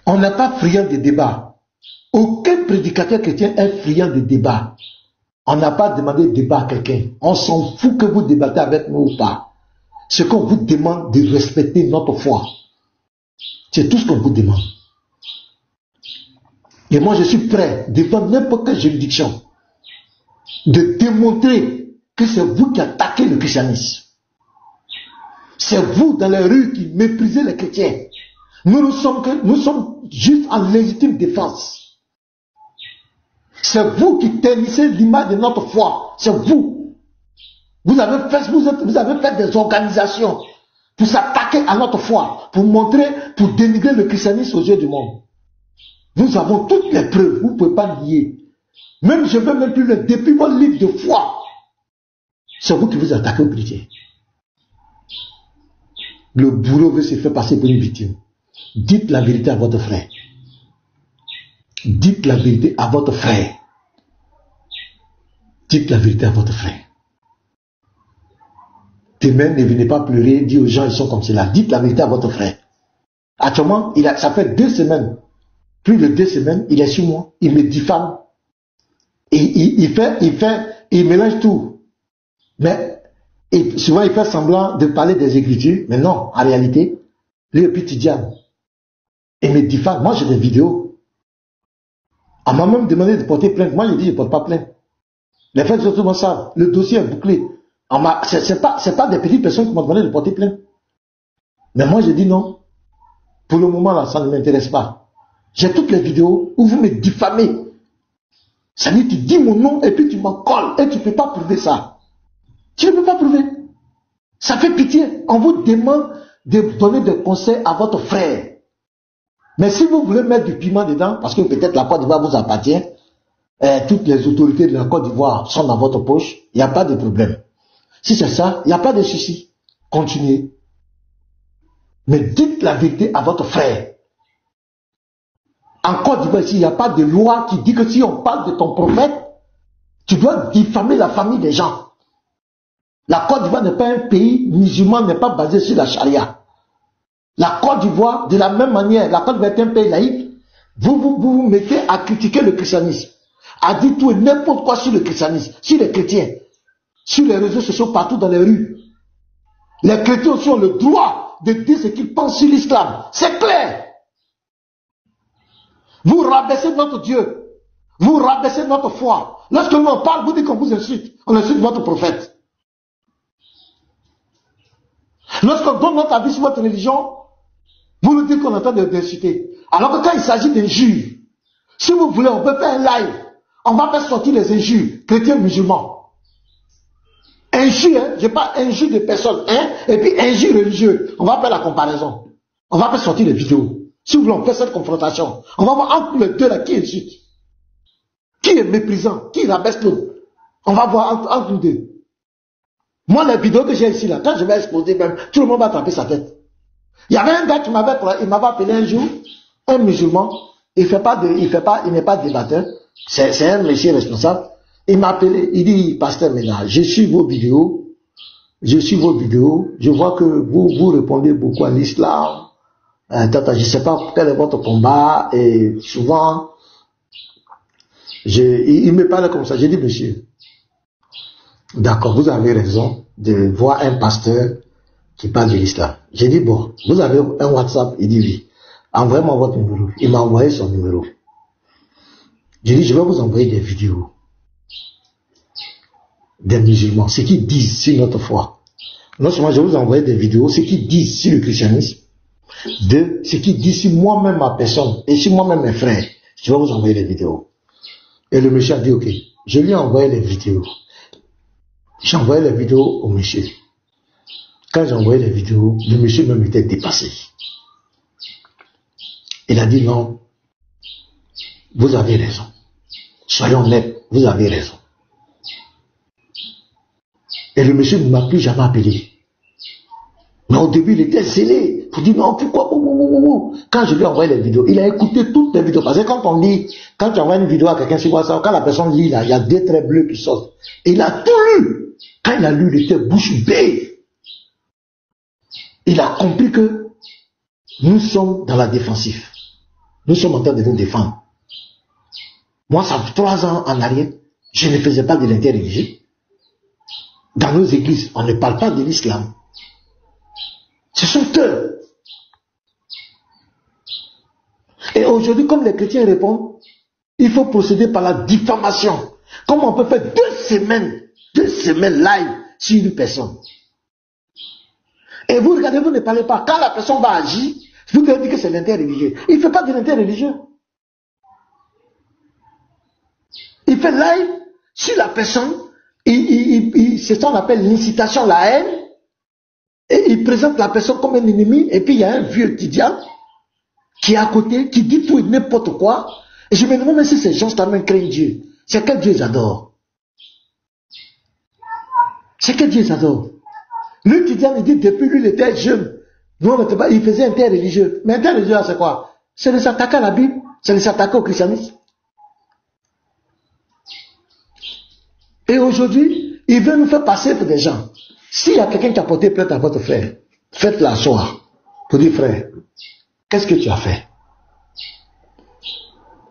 On n'est pas friand de débat. Aucun prédicateur chrétien est friand de débat. On n'a pas demandé de débat à quelqu'un. On s'en fout que vous débattez avec nous ou pas. Ce qu'on vous demande de respecter notre foi. C'est tout ce qu'on vous demande. Et moi, je suis prêt, devant n'importe quelle juridiction, de démontrer que c'est vous qui attaquez le christianisme. C'est vous, dans les rues, qui méprisez les chrétiens. Nous sommes juste en légitime défense. C'est vous qui ternissez l'image de notre foi. C'est vous. Vous avez fait des organisations pour s'attaquer à notre foi, pour montrer, pour dénigrer le christianisme aux yeux du monde. Nous avons toutes les preuves, vous ne pouvez pas nier. Même je ne veux même plus le depuis mon livre de foi. C'est vous qui vous attaquez aux chrétiens. Le bourreau veut se faire passer pour une victime. Dites la vérité à votre frère. Dites la vérité à votre frère. Dites la vérité à votre frère. Demain, ne venez pas pleurer, dire aux gens ils sont comme cela. Dites la vérité à votre frère. Actuellement, ça fait 2 semaines. Plus de 2 semaines, il est sur moi. Il me diffame. Et il mélange tout. Mais souvent, il fait semblant de parler des Écritures. Mais non, en réalité, lui est petit diable. Il me diffame. Moi, j'ai des vidéos. On m'a même demandé de porter plainte. Moi, j'ai dit, je ne porte pas plainte. Les faits sont tout ça. Le dossier est bouclé. C'est pas des petites personnes qui m'ont demandé de porter plainte. Mais moi, j'ai dit non. Pour le moment, là, ça ne m'intéresse pas. J'ai toutes les vidéos où vous me diffamez. Ça veut dire, tu dis mon nom et puis tu m'en colles. Et tu ne peux pas prouver ça. Tu ne peux pas prouver. Ça fait pitié. On vous demande de donner des conseils à votre frère. Mais si vous voulez mettre du piment dedans, parce que peut-être la Côte d'Ivoire vous appartient, toutes les autorités de la Côte d'Ivoire sont dans votre poche, il n'y a pas de problème. Si c'est ça, il n'y a pas de souci. Continuez. Mais dites la vérité à votre frère. En Côte d'Ivoire, il n'y a pas de loi qui dit que si on parle de ton prophète, tu dois diffamer la famille des gens. La Côte d'Ivoire n'est pas un pays musulman, n'est pas basé sur la charia. La Côte d'Ivoire, de la même manière, la Côte d'Ivoire est un pays laïque, vous mettez à critiquer le christianisme, à dire tout et n'importe quoi sur le christianisme, sur les chrétiens, sur les réseaux sociaux, partout dans les rues. Les chrétiens aussi ont le droit de dire ce qu'ils pensent sur l'islam. C'est clair. Vous rabaissez notre Dieu. Vous rabaissez notre foi. Lorsque nous en parle, vous dites qu'on vous insulte. On insulte votre prophète. Lorsqu'on donne notre avis sur votre religion, vous nous dites qu'on est en train d'insulter. Alors que quand il s'agit d'injures, si vous voulez, on peut faire un live. On va faire sortir les injures, chrétiens, musulmans. Injures, hein, je parle injures de personnes, hein, et puis injures religieuses. On va faire la comparaison. On va faire sortir les vidéos. Si vous voulez, on fait cette confrontation. On va voir entre les deux là qui insulte. Qui est méprisant, qui rabaisse l'autre. On va voir entre les deux. Moi, les vidéos que j'ai ici là, quand je vais exposer même, tout le monde va attraper sa tête. Il y avait un gars qui m'avait appelé un jour, un musulman, il n'est pas débatteur, c'est un monsieur responsable. Il m'a appelé, il dit, pasteur Ménard, je suis vos vidéos, je vois que vous répondez beaucoup à l'islam, je ne sais pas quel est votre combat, et souvent, il me parle comme ça, j'ai dit, monsieur, d'accord, vous avez raison de voir un pasteur qui parle de l'islam. J'ai dit, bon, vous avez un WhatsApp? Il dit oui. Envoyez-moi votre numéro. Il m'a envoyé son numéro. J'ai dit, je vais vous envoyer des vidéos des musulmans, ce qu'ils disent sur notre foi. Non seulement je vais vous envoyer des vidéos, ce qu'ils disent sur le christianisme, de ce qu'ils disent sur moi-même, ma personne, et sur moi-même, mes frères. Je vais vous envoyer des vidéos. Et le monsieur a dit, ok. Je lui ai envoyé les vidéos. J'ai envoyé les vidéos au monsieur. Quand j'ai envoyé les vidéos, le monsieur même était dépassé. Il a dit non, vous avez raison. Soyons honnêtes, vous avez raison. Et le monsieur ne m'a plus jamais appelé. Mais au début, il était zélé pour dire non, pourquoi. Quand je lui ai envoyé les vidéos, il a écouté toutes les vidéos. Parce que quand on lit, quand tu envoies une vidéo à quelqu'un sur WhatsApp, quand la personne lit, là, il y a 2 traits bleus qui sortent. Et il a tout lu. Quand il a lu, il était bouche bée. Il a compris que nous sommes dans la défensive. Nous sommes en train de nous défendre. Moi, ça fait 3 ans en arrière, je ne faisais pas de l'interreligieux. Dans nos églises, on ne parle pas de l'islam. Ce sont eux. Et aujourd'hui, comme les chrétiens répondent, il faut procéder par la diffamation. Comment on peut faire 2 semaines live sur une personne? Et vous regardez, vous ne parlez pas. Quand la personne va agir, vous devez dire que c'est l'interreligieux. Il ne fait pas de l'interreligieux. Il fait live sur la personne. C'est ce qu'on appelle l'incitation, la haine. Et il présente la personne comme un ennemi. Et puis il y a un vieux étudiant qui est à côté, qui dit tout et n'importe quoi. Et je me demande même si ces gens-là même craignent Dieu. C'est quel Dieu ils adorent? C'est quel Dieu ils adorent? L'étudiant, il dit, depuis lui, il était jeune. Nous, il faisait interreligieux. Mais interreligieux, c'est quoi? C'est de s'attaquer à la Bible. C'est de s'attaquer au christianisme. Et aujourd'hui, il veut nous faire passer pour des gens. S'il y a quelqu'un qui a porté plainte à votre frère, faites-la asseoir. Pour dire, frère, qu'est-ce que tu as fait?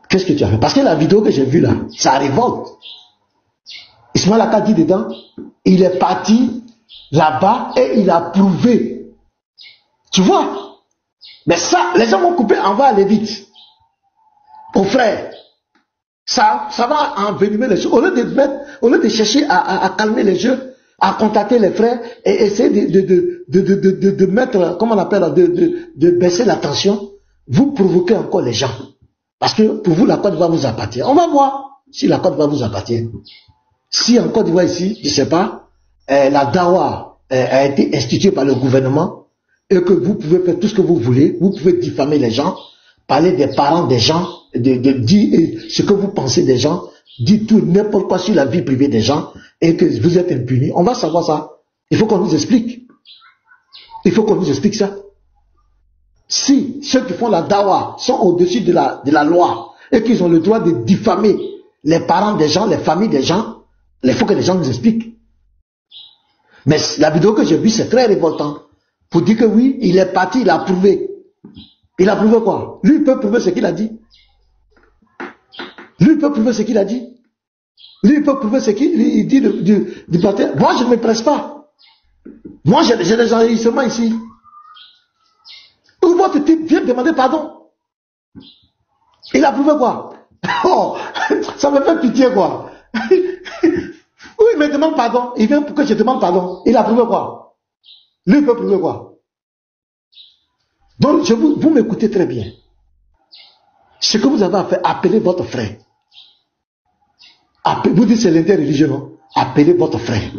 Qu'est-ce que tu as fait? Parce que la vidéo que j'ai vue là, ça révolte. Ismaël Aka dit dedans, il est parti là-bas et il a prouvé. Tu vois? Mais ça, les gens vont couper, on va aller vite. Au frère, ça va envenimer les choses. Au lieu de chercher à calmer les jeux, à contacter les frères et essayer de mettre, comment on appelle, de baisser la tension, vous provoquez encore les gens. Parce que pour vous, la Côte d'Ivoire vous appartient. On va voir si la Côte d'Ivoire vous appartient. Si en Côte d'Ivoire ici, je ne sais pas, la Dawa a été instituée par le gouvernement et que vous pouvez faire tout ce que vous voulez, vous pouvez diffamer les gens, parler des parents des gens, dire ce que vous pensez des gens, dire tout n'importe quoi sur la vie privée des gens et que vous êtes impunis. On va savoir ça. Il faut qu'on nous explique. Il faut qu'on nous explique ça. Si ceux qui font la dawa sont au-dessus de la loi et qu'ils ont le droit de diffamer les parents des gens, les familles des gens, il faut que les gens nous expliquent. Mais la vidéo que j'ai vue, c'est très révoltant. Pour dire que oui, il est parti, il a prouvé. Il a prouvé quoi? Lui, il peut prouver ce qu'il a dit. Lui, il peut prouver ce qu'il a dit. Lui, il peut prouver ce qu'il dit du parti. Moi, je ne me presse pas. Moi, j'ai des enregistrements ici. Où votre type vient demander pardon. Il a prouvé quoi? Oh, ça me fait pitié quoi. Oui, il me demande pardon. Il vient pour que je demande pardon. Il a prouvé quoi? Lui, il peut prouver quoi? Donc, vous m'écoutez très bien. Ce que vous avez à faire, appelez votre frère. Vous dites c'est l'interreligieux, non? Appelez votre frère.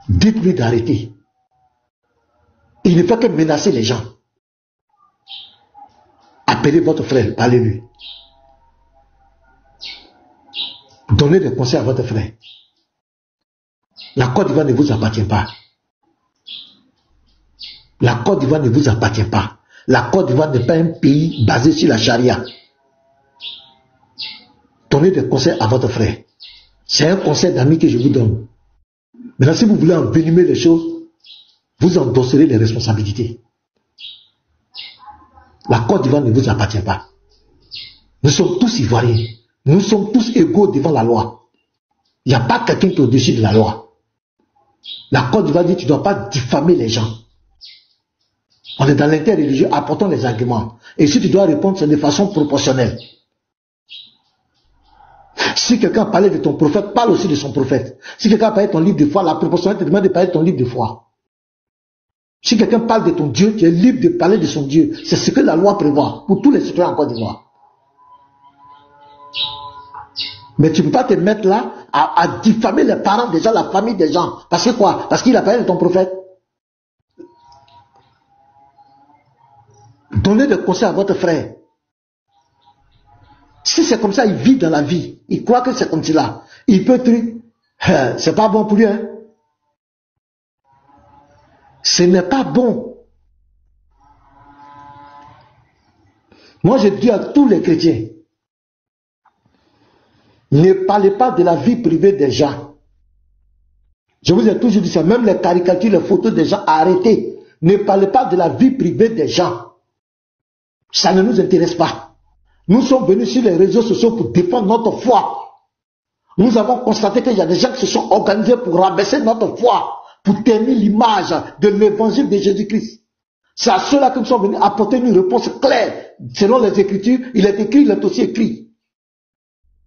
Dites-lui d'arrêter. Il ne fait que menacer les gens. Appelez votre frère, parlez-lui. Donnez des conseils à votre frère. La Côte d'Ivoire ne vous appartient pas. La Côte d'Ivoire ne vous appartient pas. La Côte d'Ivoire n'est pas un pays basé sur la charia. Donnez des conseils à votre frère. C'est un conseil d'amis que je vous donne. Maintenant, si vous voulez envenimer les choses, vous endosserez les responsabilités. La Côte d'Ivoire ne vous appartient pas. Nous sommes tous Ivoiriens. Nous sommes tous égaux devant la loi. Il n'y a pas quelqu'un qui est au-dessus de la loi. La Côte d'Ivoire dit que tu ne dois pas diffamer les gens. On est dans l'interreligieux, apportons les arguments. Et si tu dois répondre, c'est de façon proportionnelle. Si quelqu'un parlait de ton prophète, parle aussi de son prophète. Si quelqu'un parlait de ton livre de foi, la proportionnalité te demande de parler de ton livre de foi. Si quelqu'un parle de ton Dieu, tu es libre de parler de son Dieu. C'est ce que la loi prévoit pour tous les citoyens en Côte d'Ivoire. Mais tu ne peux pas te mettre là à diffamer les parents des gens, la famille des gens. Parce que quoi? Parce qu'il a parlé de ton prophète. Donnez des conseils à votre frère. Si c'est comme ça, il vit dans la vie. Il croit que c'est comme cela. Il peut dire, c'est pas bon pour lui. Hein? Ce n'est pas bon. Moi, je dis à tous les chrétiens, ne parlez pas de la vie privée des gens. Je vous ai toujours dit ça, même les caricatures, les photos des gens, arrêtez. Ne parlez pas de la vie privée des gens. Ça ne nous intéresse pas. Nous sommes venus sur les réseaux sociaux pour défendre notre foi. Nous avons constaté qu'il y a des gens qui se sont organisés pour rabaisser notre foi, pour terminer l'image de l'évangile de Jésus-Christ. C'est à ceux-là que nous sommes venus apporter une réponse claire. Selon les Écritures, il est écrit, il est aussi écrit.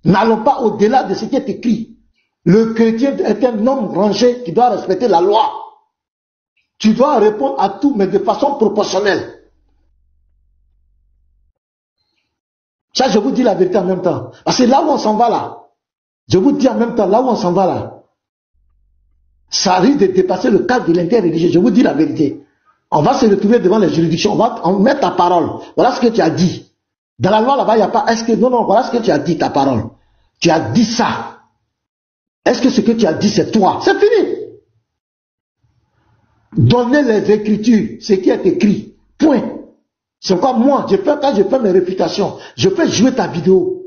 N'allons pas au-delà de ce qui est écrit. Le chrétien est un homme rangé qui doit respecter la loi. Tu dois répondre à tout, mais de façon proportionnelle. Ça, je vous dis la vérité en même temps. Parce que là où on s'en va là, je vous dis en même temps, là où on s'en va là, ça risque de dépasser le cadre de l'interreligieux. Je vous dis la vérité. On va se retrouver devant les juridictions, on va mettre ta parole. Voilà ce que tu as dit. Dans la loi là-bas, il n'y a pas, est-ce que, non, voilà ce que tu as dit, ta parole. Tu as dit ça. Est-ce que ce que tu as dit, c'est toi? C'est fini. Donnez les Écritures, ce qui est écrit. Point. C'est quoi moi, quand je fais mes réfutations, je fais jouer ta vidéo.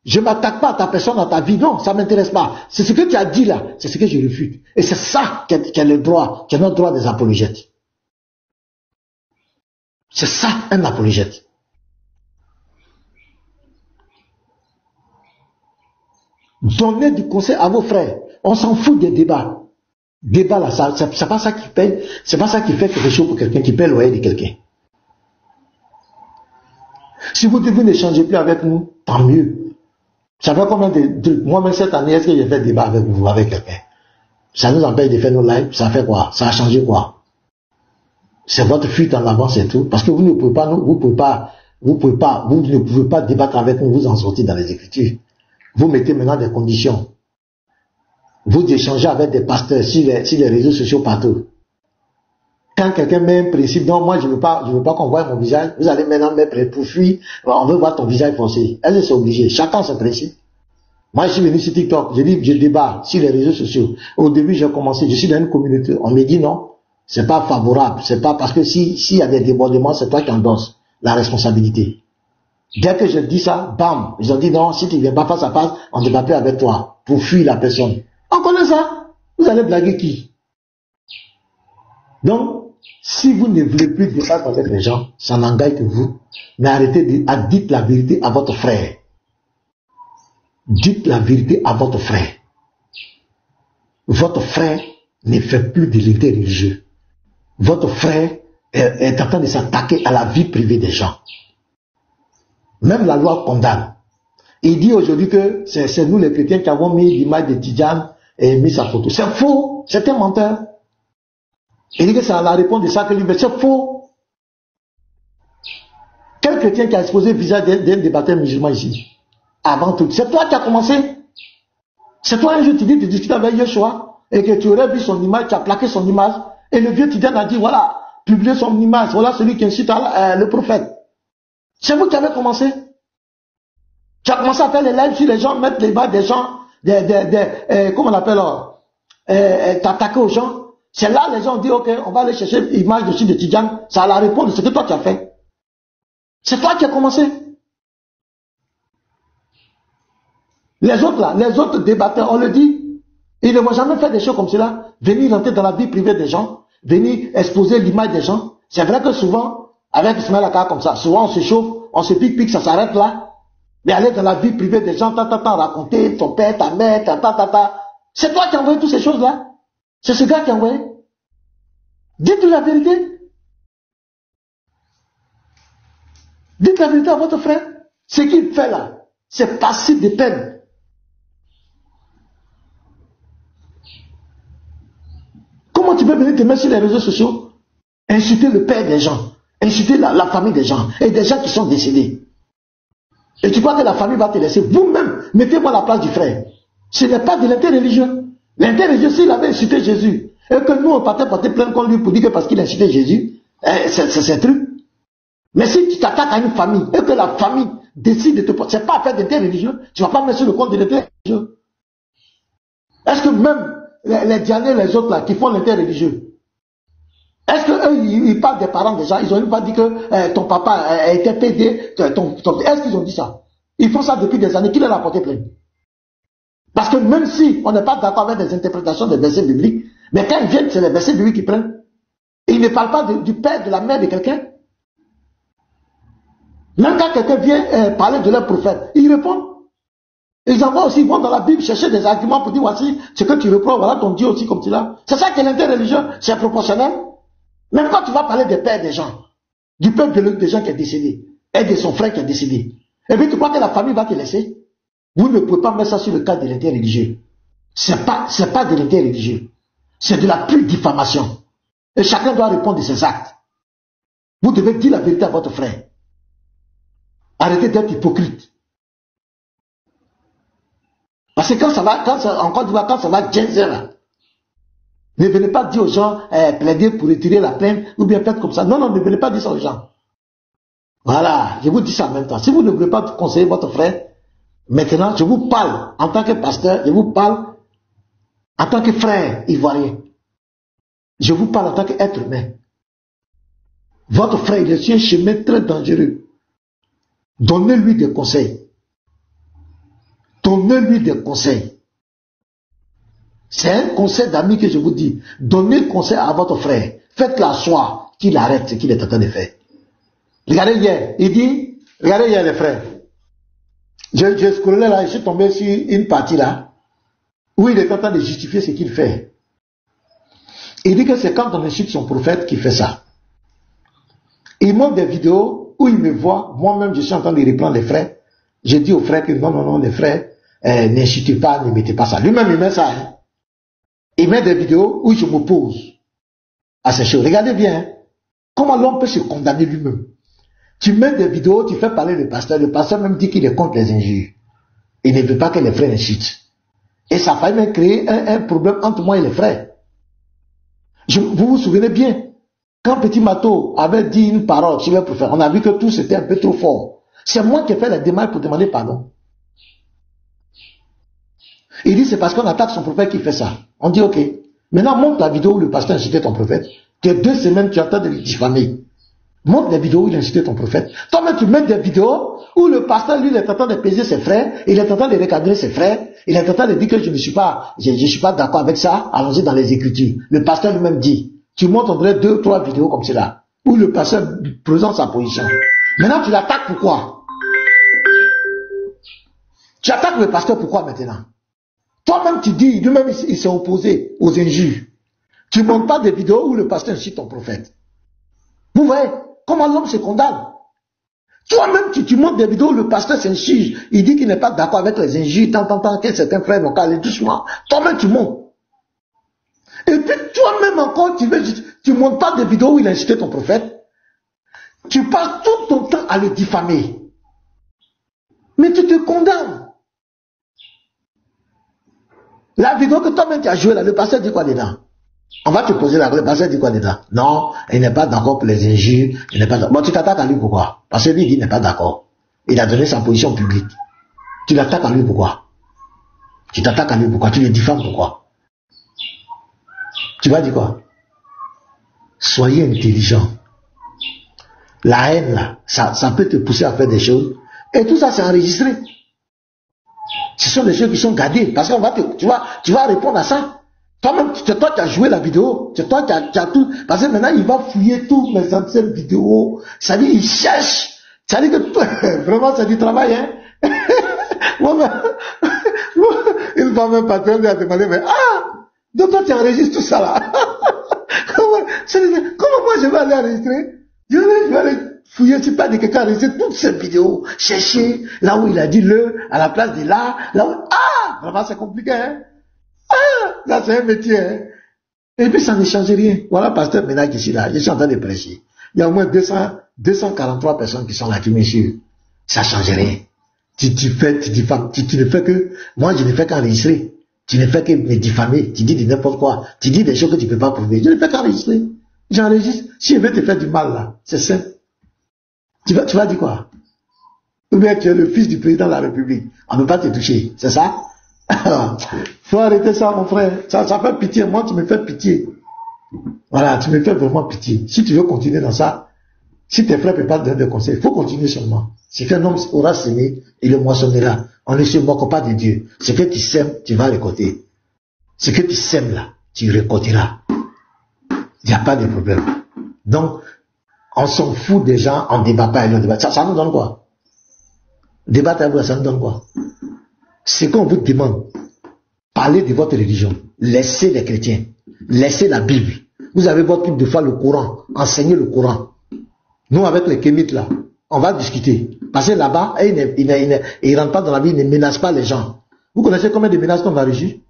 Je ne m'attaque pas à ta personne, à ta vie. Non, ça ne m'intéresse pas. C'est ce que tu as dit là, c'est ce que je refute. Et c'est ça qui est le droit, qui est notre droit des apologètes. C'est ça, un apologète. Donnez du conseil à vos frères. On s'en fout des débats. Débat là, c'est pas ça qui paye, c'est pas ça qui fait quelque chose pour quelqu'un, qui paye le loyer de quelqu'un. Si vous n'échangez plus avec nous, tant mieux. Ça fait combien de moi-même cette année, est-ce que j'ai fait débat avec vous, avec quelqu'un? Ça nous empêche de faire nos lives, ça fait quoi? Ça a changé quoi? C'est votre fuite en avant, c'est tout. Parce que vous ne pouvez pas, vous ne pouvez pas débattre avec nous, vous en sortir dans les Écritures. Vous mettez maintenant des conditions. Vous échangez avec des pasteurs sur les réseaux sociaux partout. Quand quelqu'un met un principe, non, moi je veux pas qu'on voie mon visage, vous allez maintenant mettre pour fuir, on veut voir ton visage foncé. Est-ce que c'est obligé? Chacun son principe. Moi je suis venu sur TikTok, je débat sur les réseaux sociaux. Au début j'ai commencé, je suis dans une communauté, on me dit non, c'est pas favorable, c'est pas parce que s'il y a des débordements, c'est toi qui endosses la responsabilité. Dès que je dis ça, bam, ils ont dit non, si tu ne viens pas face à face, on ne débat plus avec toi, pour fuir la personne. On connaît ça. Vous allez blaguer qui? Donc, si vous ne voulez plus débattre avec les gens, ça n'engage que vous. Mais arrêtez dites la vérité à votre frère. Dites la vérité à votre frère. Votre frère ne fait plus de l'interreligieux. Votre frère est en train de s'attaquer à la vie privée des gens. Même la loi condamne. Il dit aujourd'hui que c'est nous les chrétiens qui avons mis l'image de Tidjane et mis sa photo. C'est faux, c'est un menteur. Il dit que c'est la réponse de ça que lui, mais c'est faux. Quel chrétien qui a exposé le visage d'un débatteur musulman ici? Avant tout, c'est toi qui as commencé. C'est toi un jour tu dis, tu discutes avec Yeshua et que tu aurais vu son image, tu as plaqué son image et le vieux Tidjane a dit voilà, publiez son image, voilà celui qui incite le prophète. C'est vous qui avez commencé. Tu as commencé à faire les lives sur les gens, mettre les bas des gens, comment on appelle, t'attaquer aux gens. C'est là les gens disent, ok, on va aller chercher l'image dessus de Tidjane. Ça a la réponse de ce que toi tu as fait. C'est toi qui as commencé. Les autres là, les autres débatteurs, on le dit, ils ne vont jamais faire des choses comme cela. Venir rentrer dans la vie privée des gens, venir exposer l'image des gens. C'est vrai que souvent, avec Ismaël Aka comme ça, souvent on se chauffe, on se pique, ça s'arrête là. Mais aller dans la vie privée des gens, raconter ton père, ta mère, c'est toi qui as envoyé toutes ces choses-là. C'est ce gars qui a envoyé. Dites-lui la vérité. Dites la vérité à votre frère. Ce qu'il fait là, c'est passif de peine. Comment tu peux venir te mettre sur les réseaux sociaux, insulter le père des gens, insulter la famille des gens, et des gens qui sont décédés? Et tu crois que la famille va te laisser? Vous-même, mettez-moi à la place du frère. Ce n'est pas de l'interreligieux. L'interreligieux, s'il avait insulté Jésus, et que nous, on partait porter plainte contre lui pour dire que parce qu'il a insulté Jésus, c'est un truc. Mais si tu t'attaques à une famille, et que la famille décide de te porter, c'est pas affaire d'interreligieux, tu ne vas pas mettre sur le compte de l'interreligieux. Est-ce que même les Dianais, les autres là, qui font l'interreligieux, est-ce qu'eux, ils parlent des parents déjà? Ils ont pas dit que ton papa a été pédé, est-ce qu'ils ont dit ça? Ils font ça depuis des années, qui leur a porté plainte? Parce que même si on n'est pas d'accord avec des interprétations des versets bibliques, mais quand ils viennent, c'est les versets bibliques qui prennent. Et ils ne parlent pas du père, de la mère de quelqu'un. Même quand quelqu'un vient parler de leur prophète, ils répondent. Ils envoient aussi, ils vont dans la Bible chercher des arguments pour dire, voici ce que tu reprends, voilà ton Dieu aussi comme tu l'as. C'est ça qui est l'interreligieux, c'est proportionnel. Même quand tu vas parler des pères des gens, du peuple des gens qui est décédé, et de son frère qui est décédé, et puis tu crois que la famille va te laisser? Vous ne pouvez pas mettre ça sur le cadre de l'interreligieux. C'est pas de l'interreligieux. C'est de la pure diffamation. Et chacun doit répondre de ses actes. Vous devez dire la vérité à votre frère. Arrêtez d'être hypocrite. Parce que quand ça va, quand ça va genzer là, ne venez pas dire aux gens, plaider pour retirer la plainte, ou bien faites comme ça. Non, non, ne venez pas dire ça aux gens. Voilà, je vous dis ça en même temps. Si vous ne voulez pas conseiller votre frère, maintenant, je vous parle en tant que pasteur, je vous parle en tant que frère ivoirien. Je vous parle en tant qu'être humain. Votre frère, il est sur un chemin très dangereux. Donnez-lui des conseils. Donnez-lui des conseils. C'est un conseil d'ami que je vous dis. Donnez le conseil à votre frère. Faites-le asseoir qu'il arrête ce qu'il est en train de faire. Regardez hier, il dit, regardez hier les frères. Je scrollais là, je suis tombé sur une partie là, où il est en train de justifier ce qu'il fait. Il dit que c'est quand on insulte son prophète qu'il fait ça. Il montre des vidéos où il me voit, moi-même je suis en train de reprendre les frères. Je dis aux frères que non, non, non, les frères, n'insultez pas, ne mettez pas ça. Lui-même il met ça. Hein. Il met des vidéos où je m'oppose à ces choses. Regardez bien, hein, comment l'homme peut se condamner lui-même. Tu mets des vidéos, tu fais parler le pasteur même dit qu'il est contre les injures. Il ne veut pas que les frères insultent. Et ça a failli même créer un problème entre moi et les frères. Vous vous souvenez bien, quand Petit Mato avait dit une parole sur le prophète, on a vu que tout c'était un peu trop fort. C'est moi qui ai fait la démarche pour demander pardon. Il dit c'est parce qu'on attaque son prophète qui fait ça. On dit ok. Maintenant montre la vidéo où le pasteur incitait ton prophète. Tu as 2 semaines, tu attends de le diffamer. Montre des vidéos où il incitait ton prophète. Toi-même tu mets des vidéos où le pasteur lui il est en train de peser ses frères, il est en train de recadrer ses frères, il est en train de dire que je ne suis pas d'accord avec ça, allons-y dans les Écritures. Le pasteur lui-même dit, tu montres en vrai 2 ou 3 vidéos comme cela, où le pasteur présente sa position. Maintenant tu l'attaques pourquoi? Tu attaques le pasteur pourquoi maintenant? Toi-même tu dis, lui-même il s'est opposé aux injures. Tu ne montres pas des vidéos où le pasteur incite ton prophète. Vous voyez comment l'homme se condamne? Toi-même, tu montres des vidéos où le pasteur s'insurge. Il dit qu'il n'est pas d'accord avec les injures, tant que certains frères n'ont qu'à aller doucement. Toi-même, tu montres. Et puis, toi-même encore, tu ne montres pas des vidéos où il a insulté ton prophète. Tu passes tout ton temps à le diffamer. Mais tu te condamnes. La vidéo que toi-même tu as jouée là, le pasteur dit quoi dedans? On va te poser la question, le pasteur dit quoi dedans? Non, il n'est pas d'accord pour les injures, il n'est pas d'accord. Bon, tu t'attaques à lui pourquoi? Parce que lui, il dit qu'il n'est pas d'accord. Il a donné sa position publique. Tu l'attaques à lui pourquoi? Tu t'attaques à lui pourquoi? Tu le diffames pourquoi? Tu vas dire quoi? Soyez intelligent. La haine là, ça peut te pousser à faire des choses. Et tout ça, c'est enregistré. Ce sont des choses qui sont gardées. Parce qu'on va tu vas répondre à ça. Toi-même, c'est toi qui as joué la vidéo. C'est toi qui as tout. Parce que maintenant, il va fouiller toutes les anciennes vidéos. Ça dit, il cherche. Ça dit que vraiment, c'est du travail, hein. Une fois, même patron lui a demandé, mais donc toi, tu enregistres tout ça là. Comment moi, je vais aller enregistrer? Je vais aller fouiller, tu parles de quelqu'un, enregistrer toutes ces vidéos. Chercher là où il a dit à la place de là où, vraiment, c'est compliqué, hein. Là, c'est un métier. Hein. Et puis, ça ne change rien. Voilà, pasteur Ménage ici, là. Je suis en train de prêcher. Il y a au moins 243 personnes qui sont là, qui me suivent. Ça ne change rien. Tu ne fais que, moi, je ne fais qu'enregistrer. Tu ne fais que me diffamer. Tu dis de n'importe quoi. Tu dis des choses que tu ne peux pas prouver. Je ne fais qu'enregistrer. J'enregistre. Si je veux te faire du mal, là, c'est simple. Tu vas dire quoi? Ou bien tu es le fils du président de la République. On ne peut pas te toucher. C'est ça? Faut arrêter ça, mon frère. Ça fait pitié. Moi, tu me fais pitié. Voilà, tu me fais vraiment pitié. Si tu veux continuer dans ça, si tes frères ne peuvent pas te donner des conseils, il faut continuer seulement. Ce qu'un homme aura semé, il le moissonnera. On ne se moque pas de Dieu. Ce que tu sèmes, tu vas récolter. Ce que tu sèmes là, tu récolteras. Il n'y a pas de problème. Donc, On s'en fout des gens, on ne débat pas, on débat. Ça nous donne quoi? Débattre avec vous, ça nous donne quoi? C'est qu'on vous demande, parlez de votre religion, laissez les chrétiens, laissez la Bible. Vous avez votre Bible de foi, le Coran, enseignez le Coran. Nous, avec les kémites là, on va discuter. Parce que là-bas, ils ne rentrent pas dans la vie, ils ne menacent pas les gens. Vous connaissez combien de menaces qu'on va reçu?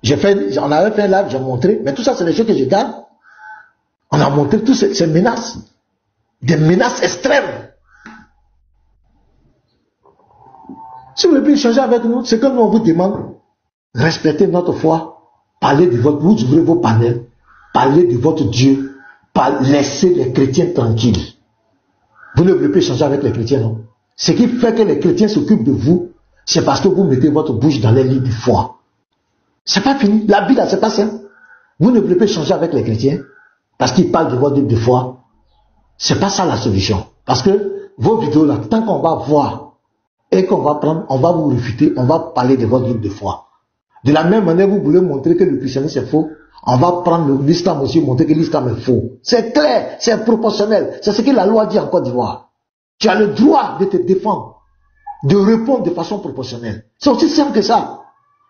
On avait fait un live, j'ai montré, mais tout ça, c'est des choses que je garde. On a montré toutes ces menaces. Des menaces extrêmes. Si vous voulez échanger avec nous, c'est comme nous, on vous demande, respectez notre foi, parlez de votre, vous ouvrez vos panels, parlez de votre Dieu, laissez les chrétiens tranquilles. Vous ne voulez plus échanger avec les chrétiens, non? Ce qui fait que les chrétiens s'occupent de vous, c'est parce que vous mettez votre bouche dans les lits de foi. C'est pas fini. La Bible, c'est pas simple. Vous ne voulez plus échanger avec les chrétiens parce qu'ils parlent de votre livre de foi. C'est pas ça la solution. Parce que vos vidéos là, tant qu'on va voir et qu'on va prendre, on va vous réfuter, on va parler de votre livre de foi. De la même manière, vous voulez montrer que le christianisme est faux, on va prendre l'islam aussi, montrer que l'islam est faux. C'est clair, c'est proportionnel. C'est ce que la loi dit en Côte d'Ivoire. Tu as le droit de te défendre, de répondre de façon proportionnelle. C'est aussi simple que ça.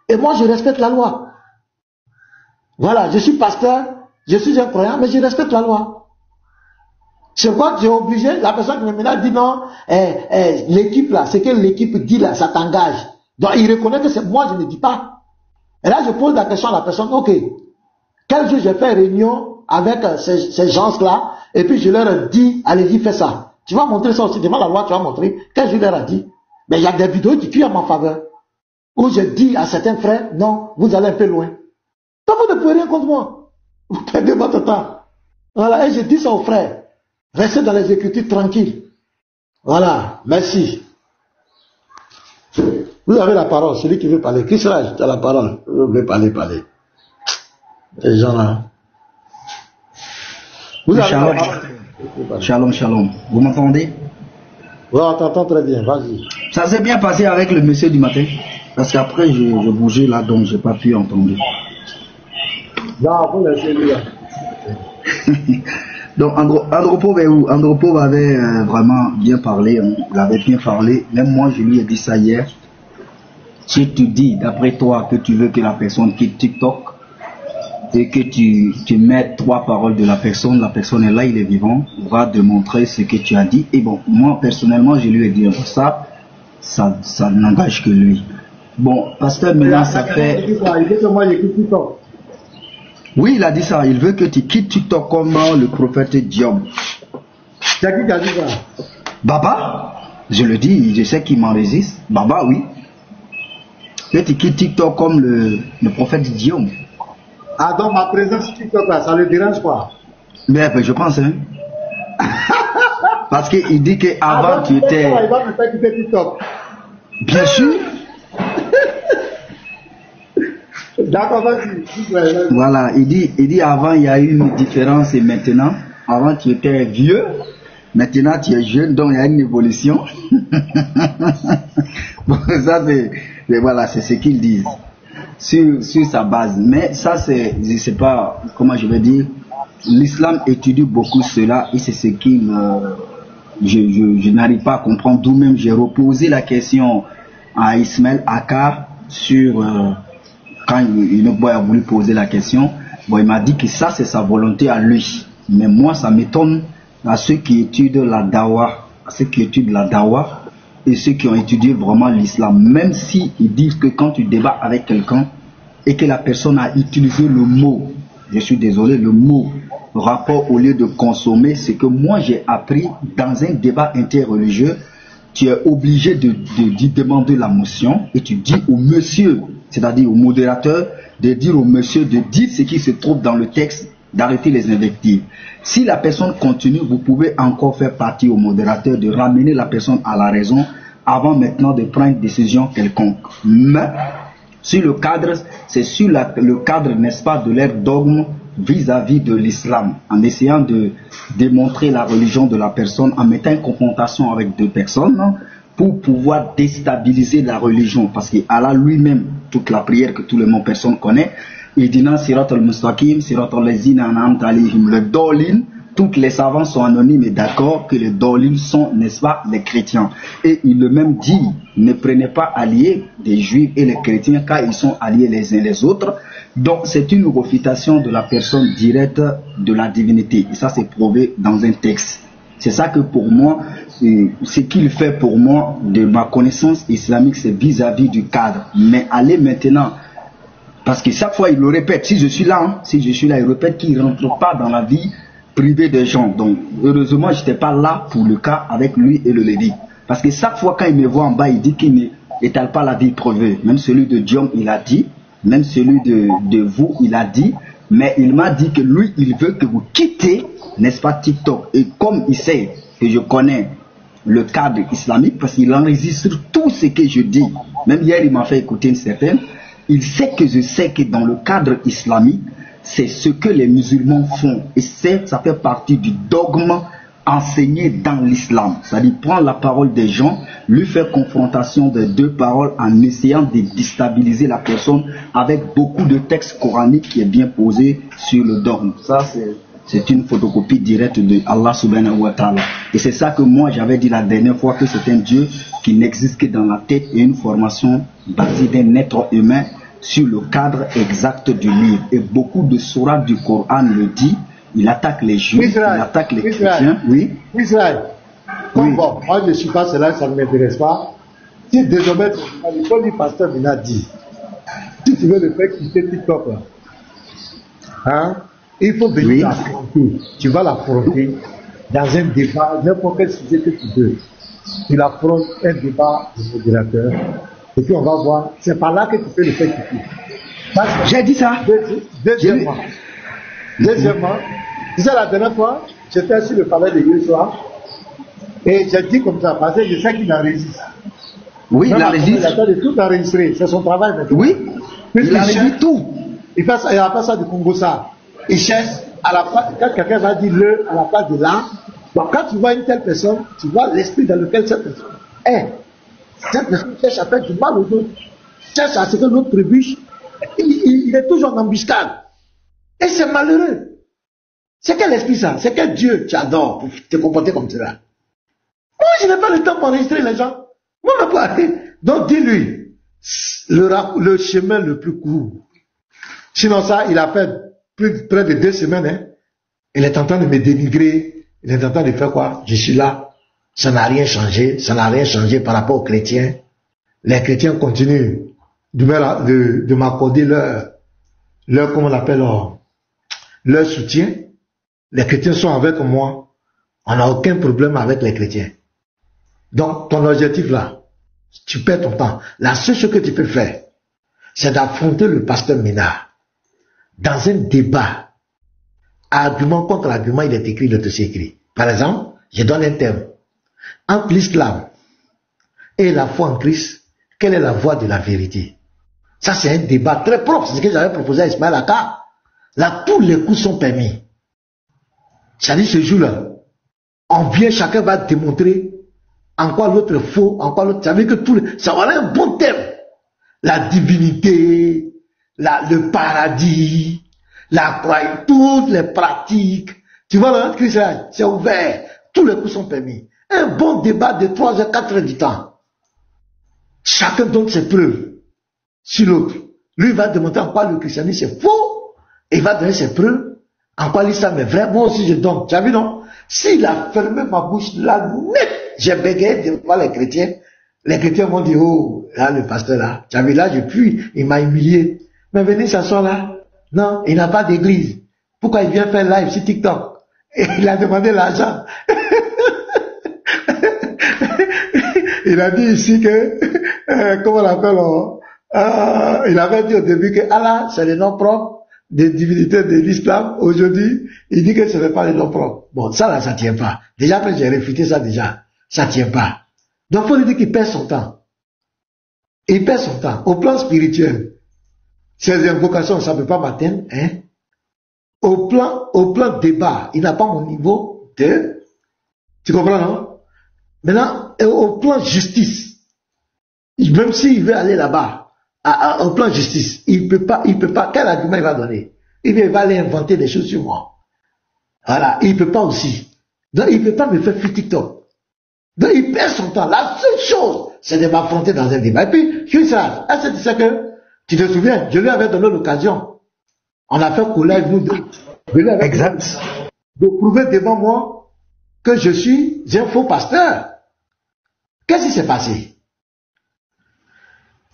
Et moi, je respecte la loi. Voilà, je suis pasteur, je suis un croyant, mais je respecte la loi. C'est quoi que j'ai obligé, la personne qui me menace dit non, l'équipe là, ce que l'équipe dit là, ça t'engage. Donc il reconnaît que c'est moi, je ne dis pas. Et là, je pose la question à la personne, ok, quel jour j'ai fait réunion avec ces gens-là, et puis je leur ai dit, allez-y, fais ça. Tu vas montrer ça aussi, devant la loi, tu vas montrer. Quel jour je leur ai dit? Mais il y a des vidéos qui crient en ma faveur. Où je dis à certains frères, non, vous allez un peu loin. Donc vous ne pouvez rien contre moi. Vous perdez votre temps. Voilà, et je dis ça aux frères. Restez dans les écritures tranquilles. Voilà, merci. Vous avez la parole, celui qui veut parler. Qui sera à la parole? Vous voulez parler, parler. Les gens là. Vous avez Shalom. la parole. Shalom, shalom. Vous m'entendez? Oui, on t'entend très bien, vas-y. Ça s'est bien passé avec le monsieur du matin? Parce qu'après, je bougeais là, donc je n'ai pas pu entendre. Non, vous laissez lui là. Donc, Andropov avait vraiment bien parlé, hein. Il avait bien parlé. Même moi, je lui ai dit ça hier. Si tu dis, d'après toi, que tu veux que la personne quitte TikTok et que tu mets 3 paroles de la personne est là, il est vivant, va démontrer ce que tu as dit. Et bon, moi, personnellement, je lui ai dit ça n'engage que lui. Bon, pasteur, maintenant, ça fait... Il veut que moi j'écoute TikTok. Oui, il a dit ça. Il veut que tu quittes TikTok comme le prophète Diom. C'est qui a dit ça? Baba, je le dis, je sais qu'il m'en résiste. Baba, oui. Que tu quittes TikTok comme le prophète Diom. Ah, donc ma présence sur TikTok là, ça le dérange quoi? Mais je pense, hein. Parce qu'il dit qu'avant tu étais... Il va me faire quitter TikTok. Bien sûr. D'accord, vas-y. Voilà, il dit avant il y a eu une différence et maintenant, avant tu étais vieux, maintenant tu es jeune, donc il y a une évolution. Bon, ça voilà, c'est ce qu'ils disent sur sa base. Mais ça c'est, je sais pas comment je vais dire, l'islam étudie beaucoup cela et c'est ce qui je n'arrive pas à comprendre, d'où même j'ai reposé la question à Ismaël Aka sur... quand Enoch a voulu poser la question, bon, il m'a dit que ça c'est sa volonté à lui. Mais moi ça m'étonne à ceux qui étudient la dawa, et ceux qui ont étudié vraiment l'islam. Même si ils disent que quand tu débats avec quelqu'un et que la personne a utilisé le mot, je suis désolé, le mot rapport au lieu de consommer, c'est que moi j'ai appris dans un débat interreligieux, tu es obligé de demander la motion et tu dis au monsieur, c'est-à-dire au modérateur, de dire au monsieur de dire ce qui se trouve dans le texte, d'arrêter les invectives. Si la personne continue, vous pouvez encore faire partie au modérateur de ramener la personne à la raison avant maintenant de prendre une décision quelconque. Mais sur le cadre, c'est sur le cadre, n'est-ce pas, de leur dogme vis-à-vis de l'islam, en essayant de démontrer la religion de la personne, en mettant une confrontation avec 2 personnes pour pouvoir déstabiliser la religion. Parce qu'Allah lui-même, toute la prière que tout le monde, personne connaît, il dit non, sirat al-mustaqim, sirat al-lazina an'amta alayhim, le dolin, toutes les savants sont anonymes et d'accord que les Dolim sont, n'est-ce pas, les chrétiens. Et il le même dit, ne prenez pas alliés des juifs et les chrétiens car ils sont alliés les uns les autres. Donc c'est une réfutation de la personne directe de la divinité. Et ça c'est prouvé dans un texte. C'est ça que pour moi, ce qu'il fait pour moi de ma connaissance islamique, c'est vis-à-vis du cadre. Mais aller maintenant, parce que chaque fois il le répète, si je suis là, il répète qu'il ne rentre pas dans la vie privée des gens. Donc heureusement, je n'étais pas là pour le cas avec lui et le Lévi. Parce que chaque fois quand il me voit en bas, il dit qu'il n'étale pas la vie privée. Même celui de Diom, il a dit, même celui de vous, il a dit. Mais il m'a dit que lui, il veut que vous quittez, n'est-ce pas, TikTok. Et comme il sait que je connais le cadre islamique, parce qu'il enregistre tout ce que je dis, même hier il m'a fait écouter une certaine, il sait que je sais que dans le cadre islamique, c'est ce que les musulmans font. Et ça fait partie du dogme enseigné dans l'islam. C'est-à-dire prendre la parole des gens, lui faire confrontation des deux paroles en essayant de déstabiliser la personne avec beaucoup de textes coraniques qui est bien posé sur le dogme. Ça, c'est une photocopie directe de Allah subhanahu wa ta'ala. Et c'est ça que moi j'avais dit la dernière fois, que c'est un Dieu qui n'existe que dans la tête et une formation basée d'un être humain sur le cadre exact du livre. Et beaucoup de sourates du Coran le dit. Il attaque les juifs, Israël, il attaque les chrétiens. Oui. Israël. Oui. Bon, moi je ne suis pas cela, ça ne m'intéresse pas. Si désormais, comme le pasteur Mina dit, si tu veux le faire quitter TikTok, là, hein, il faut venir l'affronter. Tu vas l'affronter dans un débat, n'importe quel sujet que tu veux. Tu l'affrontes, un débat de modérateur, et puis on va voir. C'est par là que tu peux le faire quitter. J'ai dit ça. Deuxièmement, tu sais, la dernière fois, j'étais sur le palais de Yeshua et j'ai dit comme ça, parce que je sais qu'il enregistre. Oui, il enregistre. Il a de tout enregistrer, c'est son travail maintenant. Oui, il enregistre tout. Il appelle ça du Congo ça. Il cherche, quand quelqu'un va dire le à la place de là, donc quand tu vois une telle personne, tu vois l'esprit dans lequel cette personne est. Cette personne cherche à faire du mal aux autres, cherche à ce que l'autre trébuche. Il est toujours en embuscade. Et c'est malheureux. C'est quel esprit ça? C'est quel Dieu tu adores pour te comporter comme cela? Moi, je n'ai pas le temps pour enregistrer les gens. Moi, je ne peux pas. Donc, dis-lui, le chemin le plus court. Sinon, ça, il a fait près de 2 semaines. Hein. Il est en train de me dénigrer. Il est en train de faire quoi? Je suis là. Ça n'a rien changé. Ça n'a rien changé par rapport aux chrétiens. Les chrétiens continuent de m'accorder leur, comment on appelle, leur soutien. Les chrétiens sont avec moi. On n'a aucun problème avec les chrétiens. Donc, ton objectif là, tu perds ton temps. La seule chose que tu peux faire, c'est d'affronter le pasteur Ménard dans un débat. Argument contre argument, il est écrit, il est aussi écrit. Par exemple, je donne un terme. Entre l'islam et la foi en Christ, quelle est la voie de la vérité? Ça, c'est un débat très propre. C'est ce que j'avais proposé à Ismaël Aka. Là, tous les coups sont permis. C'est-à-dire, ce jour-là, on vient, chacun va démontrer en quoi l'autre est faux, en quoi l'autre. Ça veut dire que ça aura un bon thème. La divinité, le paradis, la croyance, toutes les pratiques. Tu vois, le Christ, c'est ouvert. Tous les coups sont permis. Un bon débat de 3 heures, 4 heures du temps. Chacun donne ses preuves sur l'autre. Lui va démontrer en quoi le christianisme est faux. Et il va donner ses preuves. En quoi l'islam est vrai. Moi aussi je donne. Tu as vu, non? S'il a fermé ma bouche, là, net, j'ai bégayé devant les chrétiens vont dire, oh, là, le pasteur là, tu as vu, là, je puis, il m'a humilié. Mais venez s'asseoir là. Non, il n'a pas d'église. Pourquoi il vient faire live sur TikTok? Et il a demandé l'argent. Il a dit ici que, comment on l'appelle, il avait dit au début que Allah, c'est le nom propre des divinités de l'islam. Aujourd'hui, il dit que ce n'est pas le nom propre. Bon, ça là, ça tient pas. Déjà, après, j'ai réfuté ça déjà. Ça tient pas. Donc, il faut lui dire qu'il perd son temps. Il perd son temps. Au plan spirituel, ces invocations, ça ne peut pas m'atteindre, hein. Au plan débat, il n'a pas mon niveau de, tu comprends, non? Maintenant, au plan justice, même s'il veut aller là-bas, au plan justice, il peut pas, quel argument il va donner? Il va aller inventer des choses sur moi. Voilà, il ne peut pas aussi. Donc, il ne peut pas me faire fuir TikTok. Donc, il perd son temps. La seule chose, c'est de m'affronter dans un débat. Et puis, je suis ça. Est-ce que tu sais que, tu te souviens, je lui avais donné l'occasion. On a fait collègue, nous deux. Exact. De prouver devant moi que je suis un faux pasteur. Qu'est-ce qui s'est passé?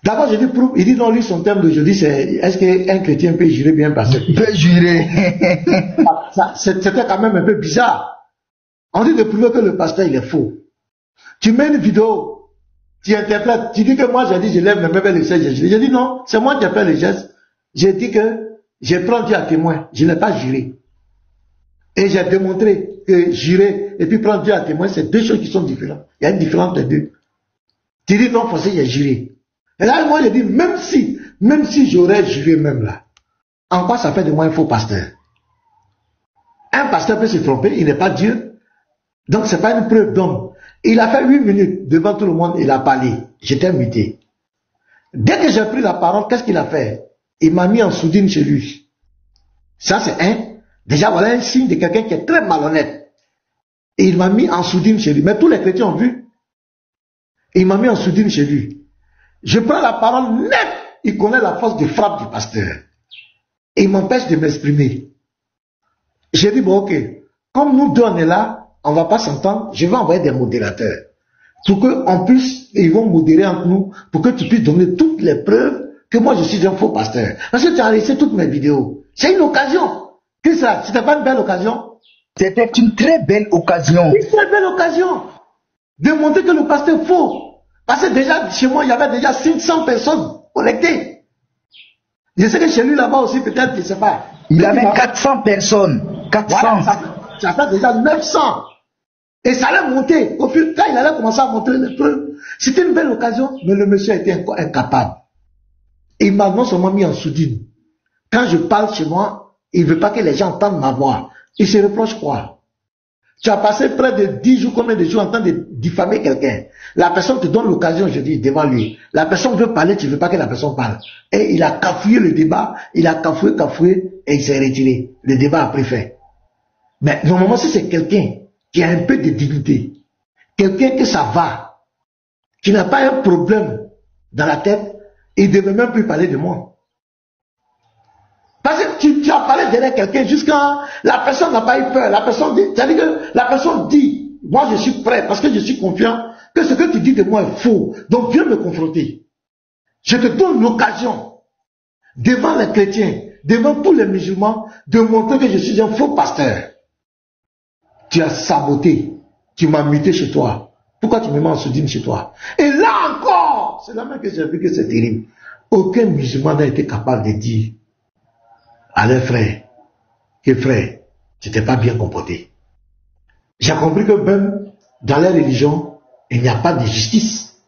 D'abord, je dis prouve. Il dit non, lui, son terme d'aujourd'hui, c'est est-ce qu'un chrétien peut jurer bien pasteur? Il peut jurer. C'était quand même un peu bizarre. On dit de prouver que le pasteur, il est faux. Tu mets une vidéo, tu interprètes, tu dis que moi, j'ai dit, je lève mes mains vers le ciel, j'ai dit non, c'est moi qui ai fait le geste. J'ai dit que je prends Dieu à témoin, je n'ai pas juré. Et j'ai démontré que jurer et puis prendre Dieu à témoin, c'est deux choses qui sont différentes. Il y a une différence entre les deux. Tu dis non, forcément, j'ai juré. Et là, moi, je dis, même si j'aurais juré même là, en quoi ça fait de moi un faux pasteur? Un pasteur peut se tromper, il n'est pas Dieu. Donc, c'est pas une preuve d'homme. Il a fait 8 minutes devant tout le monde, il a parlé. J'étais muté. Dès que j'ai pris la parole, qu'est-ce qu'il a fait? Il m'a mis en sourdine chez lui. Ça, c'est un. Déjà, voilà un signe de quelqu'un qui est très malhonnête. Et il m'a mis en sourdine chez lui. Mais tous les chrétiens ont vu. Et il m'a mis en sourdine chez lui. Je prends la parole net. Il connaît la force de frappe du pasteur. Et il m'empêche de m'exprimer. J'ai dit, bon, ok. Comme nous deux, on est là, on ne va pas s'entendre. Je vais envoyer des modérateurs. Pour qu'on puisse, ils vont modérer entre nous, pour que tu puisses donner toutes les preuves que moi je suis un faux pasteur. Parce que tu as laissé toutes mes vidéos. C'est une occasion. Qu'est-ce que ça? C'était pas une belle occasion? C'était une très belle occasion. Une très belle occasion. De montrer que le pasteur est faux. Parce que déjà, chez moi, il y avait déjà 500 personnes connectées. Je sais que chez lui là-bas aussi, peut-être, je ne sais pas. Il avait 400 personnes. 400. Voilà, ça fait déjà 900. Et ça allait monter. Au fur, quand il allait commencer à montrer les preuves, c'était une belle occasion, mais le monsieur a été incapable. Il m'a non seulement mis en sourdine. Quand je parle chez moi, il ne veut pas que les gens entendent ma voix. Il se reproche quoi? Tu as passé près de 10 jours, combien de jours en train de diffamer quelqu'un. La personne te donne l'occasion, je dis, devant lui. La personne veut parler, tu ne veux pas que la personne parle. Et il a cafouillé le débat, il a cafouillé, et il s'est retiré. Le débat a pris fin. Mais normalement, si c'est quelqu'un qui a un peu de dignité, quelqu'un que ça va, qui n'a pas un problème dans la tête, il ne devait même plus parler de moi. Parce que tu as parlé derrière quelqu'un jusqu'à la personne n'a pas eu peur. La personne dit, c'est-à-dire que la personne dit, moi je suis prêt parce que je suis confiant que ce que tu dis de moi est faux. Donc viens me confronter. Je te donne l'occasion devant les chrétiens, devant tous les musulmans, de montrer que je suis un faux pasteur. Tu as saboté, tu m'as muté chez toi. Pourquoi tu me mets en sourdine chez toi? Et là encore, c'est là même que j'ai vu que c'est terrible. Aucun musulman n'a été capable de dire à leurs frères que frère, tu t'es pas bien comporté. J'ai compris que même dans la religion, il n'y a pas de justice.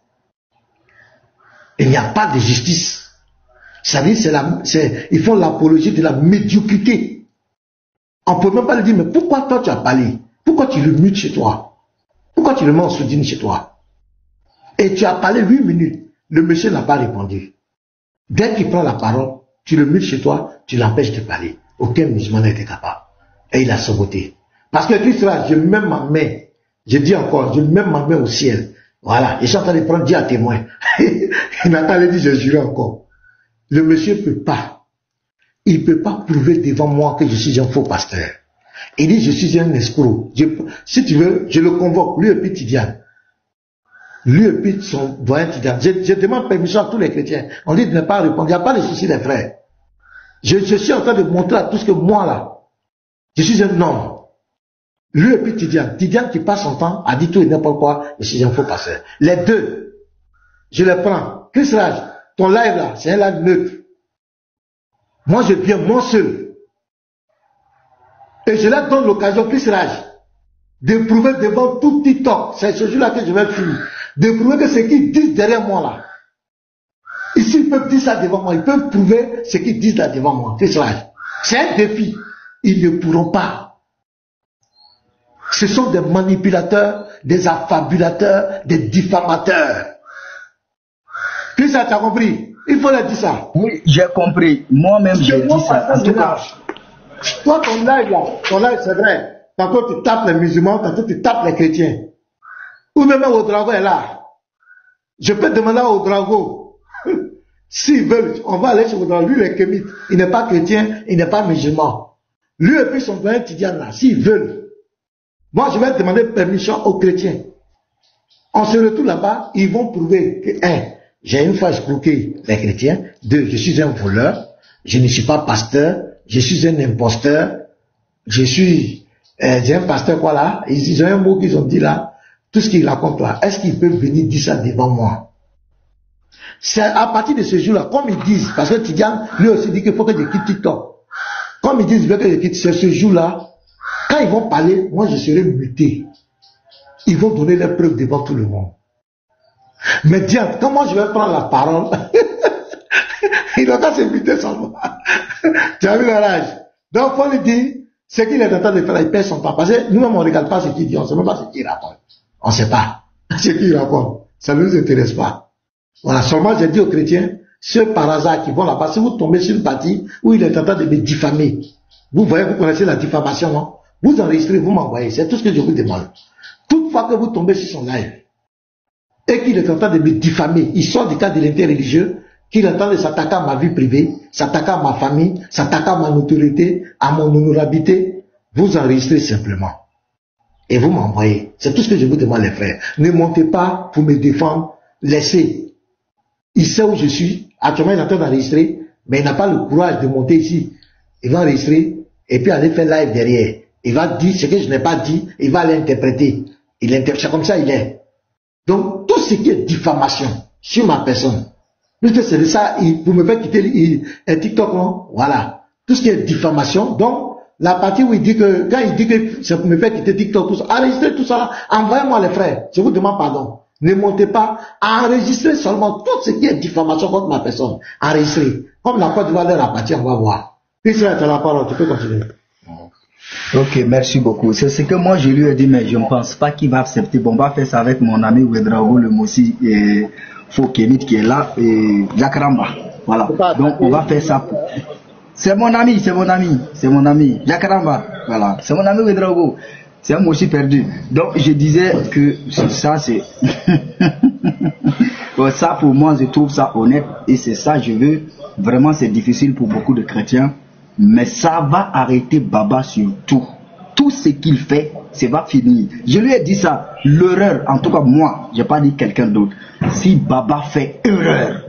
Il n'y a pas de justice. Ça veut dire ils font l'apologie de la médiocrité. On ne peut même pas lui dire, mais pourquoi toi tu as parlé? Pourquoi tu le mutes chez toi? Pourquoi tu le mets en sourdine chez toi? Et tu as parlé 8 minutes. Le monsieur n'a pas répondu. Dès qu'il prend la parole, tu le mutes chez toi, tu l'empêches de parler. Aucun musulman n'a été capable. Et il a saboté. Parce que Christ là, je mets ma main, je dis encore, je mets ma main au ciel. Voilà, je suis en train de prendre Dieu à témoin. Nathan lui dit, je jure encore. Le monsieur ne peut pas. Il ne peut pas prouver devant moi que je suis un faux pasteur. Il dit, je suis un escroc. Si tu veux, je le convoque, lui et puis Tidiane. Lui et puis son doyen Tidiane. Je demande permission à tous les chrétiens. On dit de ne pas répondre. Il n'y a pas de souci des frères. Je suis en train de montrer à tous que moi là, je suis un homme. Lui et puis Tidiane. Tidiane qui passe son temps à dire tout et n'importe quoi, je suis un faux pasteur. Les deux, je les prends. Chris Raj, ton live là, c'est un live neutre. Moi je viens, moi seul. Et je leur donne l'occasion, Chris Raj, de prouver devant tout TikTok, c'est ce jour-là que je vais finir, de prouver que ce qu'ils disent derrière moi là, ici ils peuvent dire ça devant moi, ils peuvent prouver ce qu'ils disent là devant moi, Chris Raj. C'est un défi, ils ne pourront pas. Ce sont des manipulateurs, des affabulateurs, des diffamateurs. Chris Raj, tu as compris? Il faut leur dire ça. Oui, j'ai compris. Moi-même, j'ai dit ça. En tout cas, toi, ton live là, c'est vrai. tantôt tu tapes les musulmans, tantôt tu tapes les chrétiens. Ou même Ouedraogo est là. Je peux demander à Ouedraogo, s'ils veulent, on va aller sur Ouedraogo. Lui, il est kémite. Il n'est pas chrétien, il n'est pas musulman. Lui et puis son frère Tidiane là, s'ils veulent, moi je vais demander permission aux chrétiens. On se retrouve là-bas, ils vont prouver que, j'ai une fois escroqué les chrétiens, 2, je suis un voleur, je ne suis pas pasteur, je suis un imposteur, je suis un pasteur quoi là, ils ont un mot qu'ils ont dit là, tout ce qu'ils racontent là, est-ce qu'ils peuvent venir dire ça devant moi? C'est à partir de ce jour-là, comme ils disent, parce que Tidiane lui aussi dit qu'il faut que je quitte TikTok. Comme ils disent que je quitte, c'est ce jour-là, quand ils vont parler, moi je serai muté. Ils vont donner leurs preuves devant tout le monde. Mais tiens, comment je vais prendre la parole? Il doit pas se muter seulement. Tu as vu la rage? Donc, il faut lui dire, ce qu'il est en train de faire, il perd son temps. Parce que nous-mêmes, on ne regarde pas ce qu'il dit, on ne sait même pas ce qu'il raconte. On ne sait pas ce qu'il raconte. Ça ne nous intéresse pas. Voilà, seulement j'ai dit aux chrétiens, ceux par hasard qui vont là-bas, si vous tombez sur une partie où il est en train de me diffamer, vous voyez, vous connaissez la diffamation, non? Vous enregistrez, vous m'envoyez, c'est tout ce que je vous demande. Toutefois que vous tombez sur son live, et qu'il est en train de me diffamer, il sort du cadre de l'interreligieux, qu'il est en train de s'attaquer à ma vie privée, s'attaquer à ma famille, s'attaquer à ma notoriété, à mon honorabilité, vous enregistrez simplement. Et vous m'envoyez. C'est tout ce que je vous demande, les frères. Ne montez pas pour me défendre, laissez. Il sait où je suis, actuellement il est en train d'enregistrer, mais il n'a pas le courage de monter ici. Il va enregistrer, et puis aller faire live derrière. Il va dire ce que je n'ai pas dit, il va l'interpréter. C'est comme ça il est. Donc, tout ce qui est diffamation sur ma personne, puisque c'est de ça, vous me faites quitter TikTok, non? Voilà. Tout ce qui est diffamation, donc, la partie où il dit que, quand il dit que ça me fait quitter TikTok, tout ça, enregistrez tout ça, envoyez-moi les frères. Je vous demande pardon. Ne montez pas, enregistrez seulement tout ce qui est diffamation contre ma personne. Enregistrez. Comme la Côte d'Ivoire leur appartient, on va voir. Puis tu as la parole, tu peux continuer. Ok, merci beaucoup. C'est ce que moi je lui ai dit, mais je ne pense pas qu'il va accepter. Bon, on va faire ça avec mon ami Ouedraogo, le Mossi et Fokemit qui est là, et Jakaramba. Voilà. Donc on va faire ça. C'est mon ami, c'est mon ami, c'est mon ami. Jakaramba. Voilà. C'est mon ami Ouedraogo. C'est un Mossi perdu. Donc je disais que ça c'est... bon, ça pour moi je trouve ça honnête et c'est ça je veux. Vraiment c'est difficile pour beaucoup de chrétiens. Mais ça va arrêter Baba sur tout. Tout ce qu'il fait, ça va finir. Je lui ai dit ça. L'erreur, en tout cas moi, je n'ai pas dit quelqu'un d'autre. Si Baba fait erreur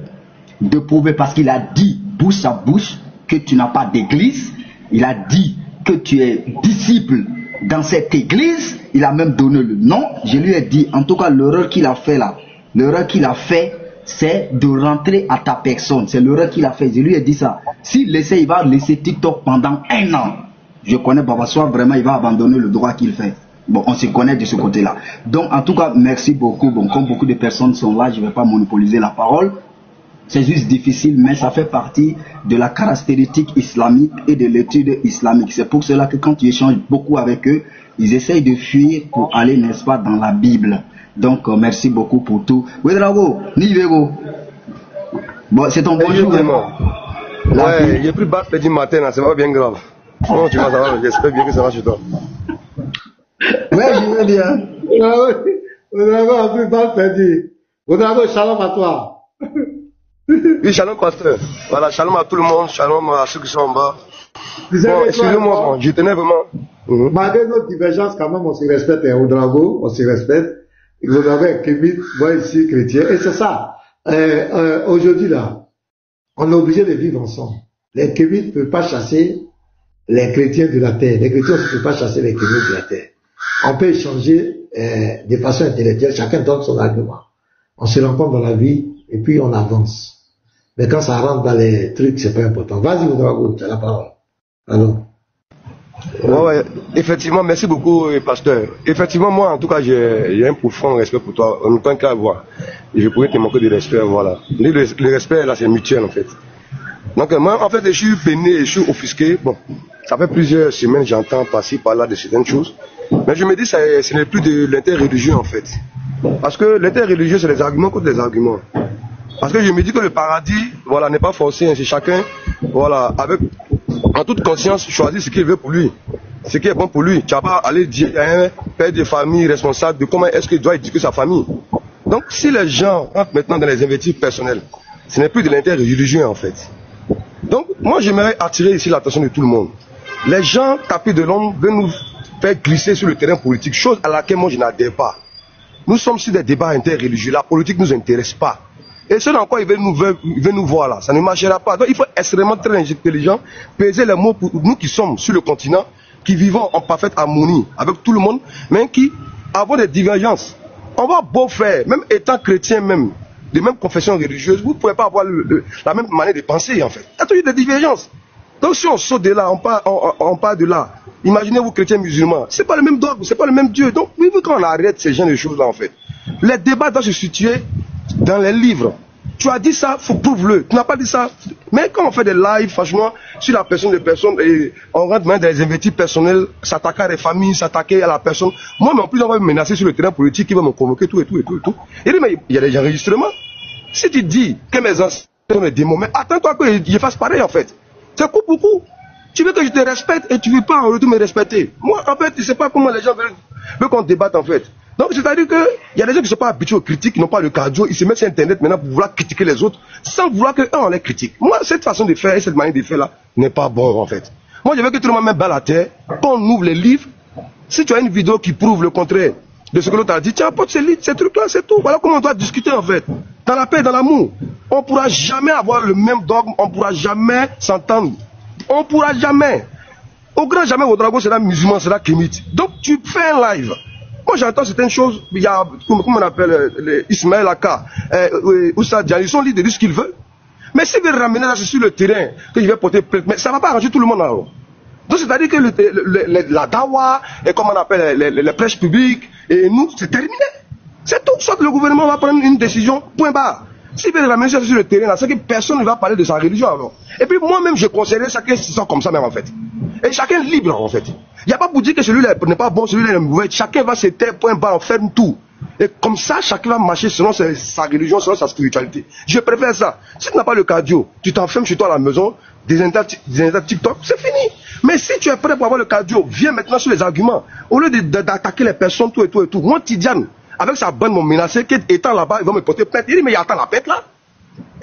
de prouver, parce qu'il a dit bouche à bouche que tu n'as pas d'église, il a dit que tu es disciple dans cette église, il a même donné le nom. Je lui ai dit, en tout cas l'erreur qu'il a fait là, l'erreur qu'il a fait, c'est de rentrer à ta personne. C'est l'erreur qu'il a fait. Je lui ai dit ça. S'il essaie, il va laisser TikTok pendant 1 an. Je connais Baba Soir, vraiment, il va abandonner le droit qu'il fait. Bon, on se connaît de ce côté-là. Donc, en tout cas, merci beaucoup. Bon, comme beaucoup de personnes sont là, je ne vais pas monopoliser la parole. C'est juste difficile, mais ça fait partie de la caractéristique islamique et de l'étude islamique. C'est pour cela que quand tu échanges beaucoup avec eux, ils essayent de fuir pour aller, n'est-ce pas, dans la Bible. Donc, merci beaucoup pour tout. Ouedraogo, Nivego. Bon, c'est ton bonjour. Ouais, j'ai pris batte petit matin, c'est pas bien grave. Comment tu vas, ça va? J'espère bien que ça va chez toi. Ouais, je vais bien. Ouedraogo a pris batte petit. Ouedraogo, shalom à toi. Oui, shalom pasteur. Voilà, shalom à tout le monde, shalom à ceux qui sont en bas. Bon, excusez-moi, bon, je tenais vraiment. Malgré notre divergence, quand même, on se respecte, Ouedraogo, on se respecte. Vous avez Kémit, moi ici, chrétien, et c'est ça. Aujourd'hui là, on est obligé de vivre ensemble. Les Kémites ne peuvent pas chasser les chrétiens de la terre. Les chrétiens ne peuvent pas chasser les Kémites de la terre. On peut échanger de façon intellectuelle, chacun donne son argument. On se rencontre dans la vie et puis on avance. Mais quand ça rentre dans les trucs, c'est pas important. Vas-y, Ouedraogo, tu as la parole. Alors. Ouais, effectivement, merci beaucoup, pasteur. Effectivement, moi, en tout cas, j'ai un profond respect pour toi, en tant qu'à voir. Et je pourrais te manquer de respect, voilà. Le respect, là, c'est mutuel, en fait. Donc, moi, en fait, je suis peiné, je suis offusqué. Bon, ça fait plusieurs semaines, j'entends passer par là de certaines choses. Mais je me dis, ce n'est plus de l'interreligieux, en fait. Parce que l'interreligieux, c'est les arguments contre les arguments. Parce que je me dis que le paradis, voilà, n'est pas forcé, c'est chacun, voilà, avec, en toute conscience, choisit ce qu'il veut pour lui. ce qui est bon pour lui. Tu vas pas aller dire à un père de famille responsable de comment est-ce qu'il doit éduquer sa famille. Donc, si les gens rentrent maintenant dans les investissements personnels, ce n'est plus de l'intérêt religieux en fait. Donc, moi, j'aimerais attirer ici l'attention de tout le monde. Les gens tapis de l'ombre veulent nous faire glisser sur le terrain politique, chose à laquelle moi je n'adhère pas. Nous sommes sur des débats interreligieux, la politique ne nous intéresse pas. Et ce dans quoi ils veulent nous voir là, ça ne marchera pas. Donc, il faut être extrêmement très intelligent, peser les mots pour nous qui sommes sur le continent, qui vivons en parfaite harmonie avec tout le monde, mais qui avons des divergences. On va beau faire, même étant chrétien même, de même confession religieuse, vous ne pouvez pas avoir la même manière de penser en fait. Il y a toujours des divergences. Donc si on saute de là, on part de là. Imaginez-vous chrétiens musulmans, c'est pas le même dogme, c'est pas le même Dieu. Donc oui, quand on arrête ces genre de choses là en fait, les débats doivent se situer dans les livres. Tu as dit ça, faut prouve-le. Tu n'as pas dit ça. Mais quand on fait des lives, franchement, sur la personne de personne, et on rentre dans des investissements personnels, s'attaquer à des familles, s'attaquer à la personne. Moi, mais en plus, on va me menacer sur le terrain politique, qui va me convoquer, tout. Et dit, mais il y a des enregistrements. Si tu dis que mes anciens sont des démons, mais attends-toi qu'ils fassent pareil, en fait. C'est coup pour coup. Tu veux que je te respecte et tu ne veux pas en retour me respecter. Moi, en fait, je ne sais pas comment les gens veulent qu'on débatte, en fait. Donc, c'est-à-dire qu'il y a des gens qui ne sont pas habitués aux critiques, qui n'ont pas le cardio, ils se mettent sur Internet maintenant pour vouloir critiquer les autres, sans vouloir qu'eux, on les critique. Moi, cette façon de faire et cette manière de faire là, n'est pas bon, en fait. Moi, je veux que tout le monde mette bas la terre, qu'on ouvre les livres. Si tu as une vidéo qui prouve le contraire de ce que l'autre a dit, tiens, apporte ces livres, ces trucs-là, c'est tout. Voilà comment on doit discuter, en fait. Dans la paix, dans l'amour. On ne pourra jamais avoir le même dogme, on ne pourra jamais s'entendre. On ne pourra jamais. Au grand jamais, Ouedraogo sera musulman, sera kémite. Donc, tu fais un live. Moi, j'entends certaines choses, il y a, comment on appelle, Ismaël Aka, Oussa Diagne, ils sont libres de dire ce qu'ils veulent. Mais s'ils veulent ramener là sur le terrain, que je vais porter plainte, mais ça ne va pas arranger tout le monde là-haut. Donc, c'est-à-dire que la dawa, et comme on appelle les prêches publiques, et nous, c'est terminé. C'est tout. Soit le gouvernement va prendre une décision, point barre. S'il veut ramener ça sur le terrain là, c'est que personne ne va parler de sa religion alors. Et puis moi-même, je conseillerais chacun qui sont comme ça même en fait. Et chacun libre en fait. Il n'y a pas pour dire que celui-là n'est pas bon, celui-là est mauvais. Chacun va se taire, point barre, on ferme tout. Et comme ça, chacun va marcher selon sa religion, selon sa spiritualité. Je préfère ça. Si tu n'as pas le cardio, tu t'enfermes chez toi à la maison, des intérêts TikTok, c'est fini. Mais si tu es prêt pour avoir le cardio, viens maintenant sur les arguments. Au lieu d'attaquer les personnes, tout. Moi, Tidiane, avec sa bande m'ont menacé, qu'étant là-bas, ils vont me porter plainte. Il dit, mais il attend la plainte là.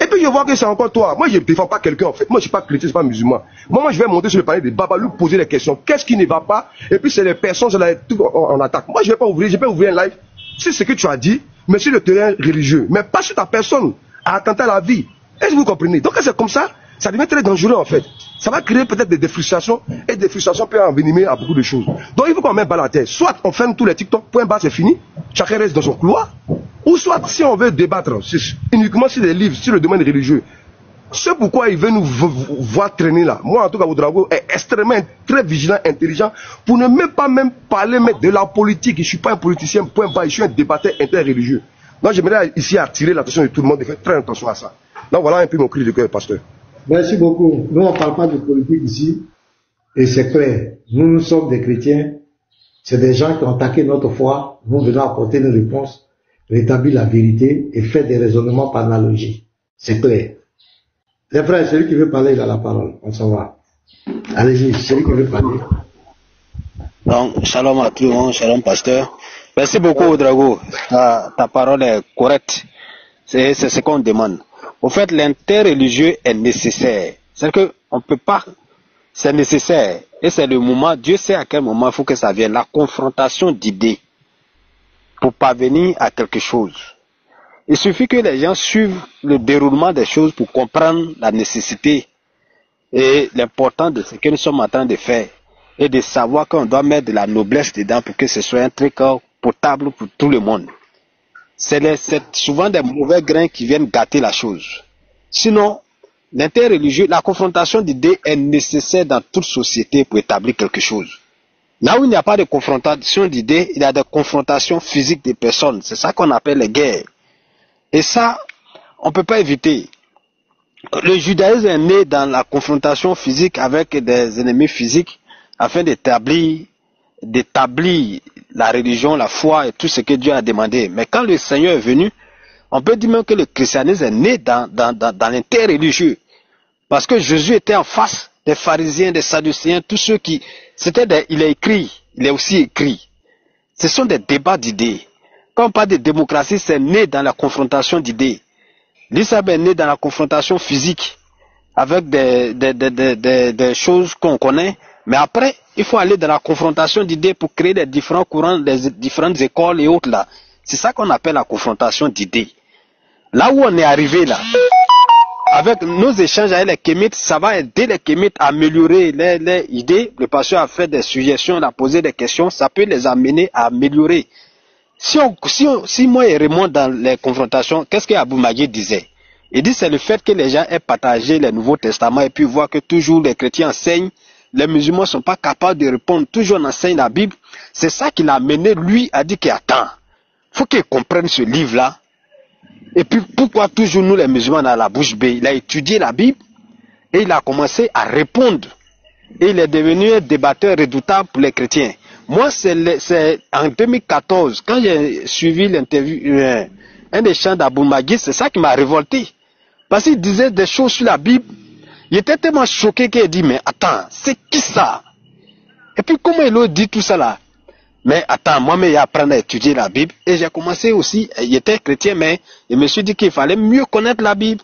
Et puis je vois que c'est encore toi. Moi, je ne défends pas quelqu'un en fait. Moi, je ne suis pas chrétien, je ne suis pas musulman. Moi, je vais monter sur le panier des babas, lui poser des questions. Qu'est-ce qui ne va pas? Et puis c'est les personnes, on attaque. Moi, je vais pas ouvrir un live. C'est ce que tu as dit, mais sur le terrain religieux. Mais pas sur ta personne, à attenter à la vie. Est-ce que vous comprenez? Donc, quand c'est comme ça, ça devient très dangereux en fait. Ça va créer peut-être des frustrations, et des frustrations peuvent envenimer à beaucoup de choses. Donc, il faut qu'on mette bas la tête. Soit on ferme tous les TikTok, point bas, c'est fini. Chacun reste dans son couloir. Ou soit, si on veut débattre uniquement sur les livres, sur le domaine religieux, c'est pourquoi il veut nous voir traîner là. Moi, en tout cas, Ouedraogo est extrêmement, très vigilant, intelligent, pour ne même pas parler de la politique. Je ne suis pas un politicien, point bas, je suis un débatteur interreligieux. Donc, j'aimerais ici attirer l'attention de tout le monde, de faire très attention à ça. Donc, voilà un peu mon cri de cœur, pasteur. Merci beaucoup. Nous, on ne parle pas de politique ici, et c'est clair. Nous sommes des chrétiens, c'est des gens qui ont attaqué notre foi, nous venons apporter une réponse, rétablir la vérité et faire des raisonnements par analogie. C'est clair. Les frères, celui qui veut parler, il a la parole. On s'en va. Allez-y, celui qui veut parler. Donc, shalom à tout le monde, shalom pasteur. Merci beaucoup, Ouedraogo. Ta parole est correcte. C'est ce qu'on demande. Au fait, l'interreligieux est nécessaire. C'est-à-dire qu'on ne peut pas, c'est nécessaire. Et c'est le moment, Dieu sait à quel moment il faut que ça vienne. La confrontation d'idées pour parvenir à quelque chose. Il suffit que les gens suivent le déroulement des choses pour comprendre la nécessité et l'importance de ce que nous sommes en train de faire et de savoir qu'on doit mettre de la noblesse dedans pour que ce soit un truc potable pour tout le monde. C'est souvent des mauvais grains qui viennent gâter la chose. Sinon, l'interreligieux, la confrontation d'idées est nécessaire dans toute société pour établir quelque chose. Là où il n'y a pas de confrontation d'idées, il y a des confrontations physiques des personnes. C'est ça qu'on appelle les guerres. Et ça, on ne peut pas éviter. Le judaïsme est né dans la confrontation physique avec des ennemis physiques afin d'établir la religion, la foi et tout ce que Dieu a demandé. Mais quand le Seigneur est venu, on peut dire même que le christianisme est né dans l'interreligieux. Parce que Jésus était en face des pharisiens, des sadducéens, tous ceux qui il est écrit, il est aussi écrit. Ce sont des débats d'idées. Quand on parle de démocratie, c'est né dans la confrontation d'idées. L'islam est né dans la confrontation physique, avec des choses qu'on connaît, mais après, il faut aller dans la confrontation d'idées pour créer des différents courants, des différentes écoles et autres là. C'est ça qu'on appelle la confrontation d'idées. Là où on est arrivé là, avec nos échanges avec les kémites, ça va aider les kémites à améliorer les idées. Le pasteur a fait des suggestions, a posé des questions, ça peut les amener à améliorer. Si moi et Raymond dans les confrontations, qu'est-ce qu'Abou Magui disait? Il dit c'est le fait que les gens aient partagé le Nouveau Testament et puis voir que toujours les chrétiens enseignent, les musulmans ne sont pas capables de répondre, toujours on enseigne la Bible. C'est ça qui l'a amené lui à dire qu'attends, il faut qu'il comprenne ce livre-là. Et puis pourquoi toujours nous les musulmans dans la bouche bée? Il a étudié la Bible et il a commencé à répondre. Et il est devenu un débatteur redoutable pour les chrétiens. Moi, c'est en 2014, quand j'ai suivi l'interview, un échange d'Abou Magui, c'est ça qui m'a révolté. Parce qu'il disait des choses sur la Bible. Il était tellement choqué qu'il a dit, mais attends, c'est qui ça? Et puis comment il a dit tout ça là? Mais attends, moi-même, j'ai appris à étudier la Bible. Et j'ai commencé aussi, il était chrétien, mais je me suis dit qu'il fallait mieux connaître la Bible.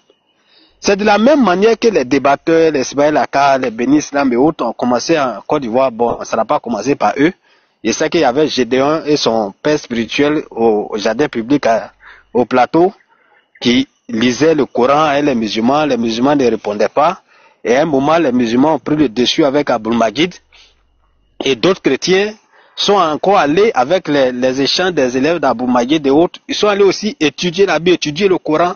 C'est de la même manière que les débatteurs, les Ismaël Aka, les Béni Islam et autres ont commencé en Côte d'Ivoire. Bon, ça n'a pas commencé par eux. Je sais qu'il y avait Gédéon et son père spirituel au jardin public au plateau qui lisaient le Coran et les musulmans ne répondaient pas. Et à un moment, les musulmans ont pris le dessus avec Aboul Magid. Et d'autres chrétiens sont encore allés avec les échanges des élèves d'Abou Magid et autres. Ils sont allés aussi étudier la Bible, étudier le Coran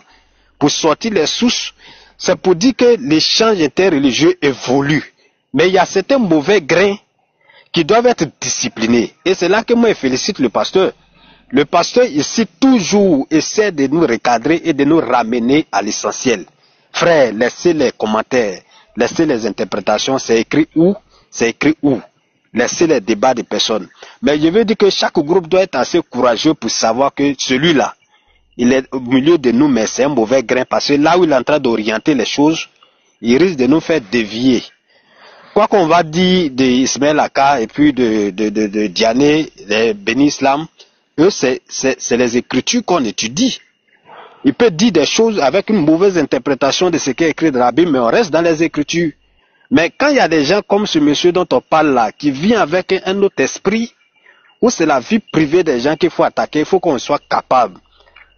pour sortir les sources. C'est pour dire que l'échange interreligieux évolue. Mais il y a certains mauvais grains qui doivent être disciplinés. Et c'est là que moi je félicite le pasteur. Le pasteur ici toujours essaie de nous recadrer et de nous ramener à l'essentiel. Frère, laissez les commentaires, laissez les interprétations, c'est écrit où? C'est écrit où? Laissez les débats des personnes. Mais je veux dire que chaque groupe doit être assez courageux pour savoir que celui-là, il est au milieu de nous, mais c'est un mauvais grain parce que là où il est en train d'orienter les choses, il risque de nous faire dévier. Quoi qu'on va dire d'Ismaël Aka et puis de Diané, les Béni Islam, eux, c'est les écritures qu'on étudie. Il peut dire des choses avec une mauvaise interprétation de ce qui est écrit dans la Bible, mais on reste dans les écritures. Mais quand il y a des gens comme ce monsieur dont on parle là, qui vient avec un autre esprit, où c'est la vie privée des gens qu'il faut attaquer, il faut qu'on soit capable,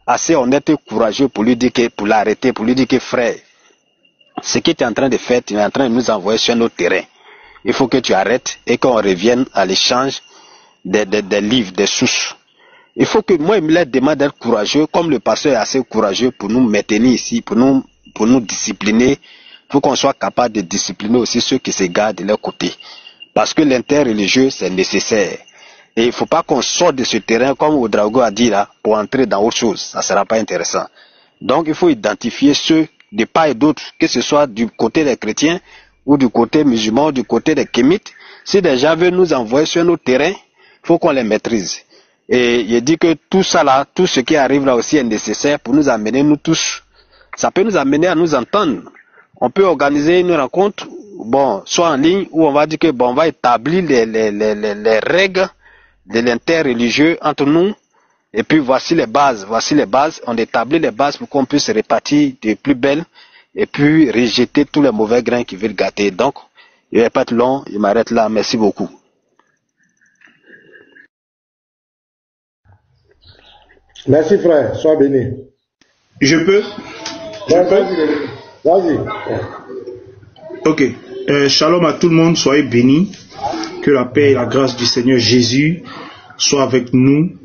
assez honnête et courageux pour lui dire que, pour l'arrêter, pour lui dire que frère, ce que tu es en train de faire, tu es en train de nous envoyer sur notre terrain. Il faut que tu arrêtes et qu'on revienne à l'échange des livres, des sources. Il faut que moi, il me demande d'être courageux, comme le pasteur est assez courageux pour nous maintenir ici, pour nous discipliner. Il faut qu'on soit capable de discipliner aussi ceux qui se gardent de leur côté. Parce que l'interreligieux, c'est nécessaire. Et il ne faut pas qu'on sorte de ce terrain, comme Ouedraogo a dit là, pour entrer dans autre chose. Ça ne sera pas intéressant. Donc, il faut identifier ceux de part et d'autre, que ce soit du côté des chrétiens, ou du côté musulman, ou du côté des kémites. Si des gens veulent nous envoyer sur nos terrains, il faut qu'on les maîtrise. Et il dit que tout ça là, tout ce qui arrive là aussi est nécessaire pour nous amener, nous tous. Ça peut nous amener à nous entendre. On peut organiser une rencontre, bon, soit en ligne, où on va dire que bon, on va établir les règles de l'interreligieux entre nous. Et puis voici les bases, on établit les bases pour qu'on puisse se répartir de plus belles et puis rejeter tous les mauvais grains qui veulent gâter. Donc, il ne va pas être long, je m'arrête là, merci beaucoup. Merci frère, sois béni. Je peux? Vas-y. Ok. Shalom à tout le monde, soyez bénis. Que la paix et la grâce du Seigneur Jésus soient avec nous.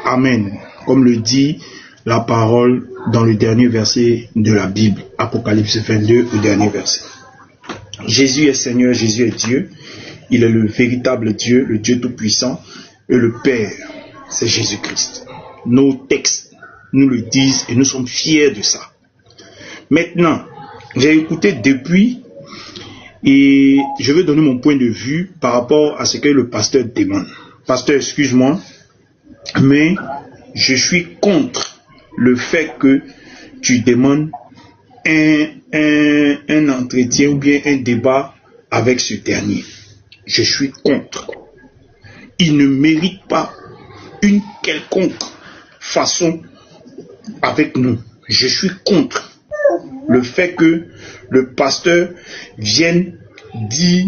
Amen. Comme le dit la parole dans le dernier verset de la Bible, Apocalypse 22, le dernier verset. Jésus est Seigneur, Jésus est Dieu. Il est le véritable Dieu, le Dieu Tout-Puissant. Et le Père, c'est Jésus-Christ. Nos textes nous le disent et nous sommes fiers de ça. Maintenant, j'ai écouté depuis et je vais donner mon point de vue par rapport à ce que le pasteur demande. Pasteur, excuse-moi, mais je suis contre le fait que tu demandes un entretien ou bien un débat avec ce dernier. je suis contre. Il ne mérite pas une quelconque façon avec nous. Je suis contre le fait que le pasteur vienne dire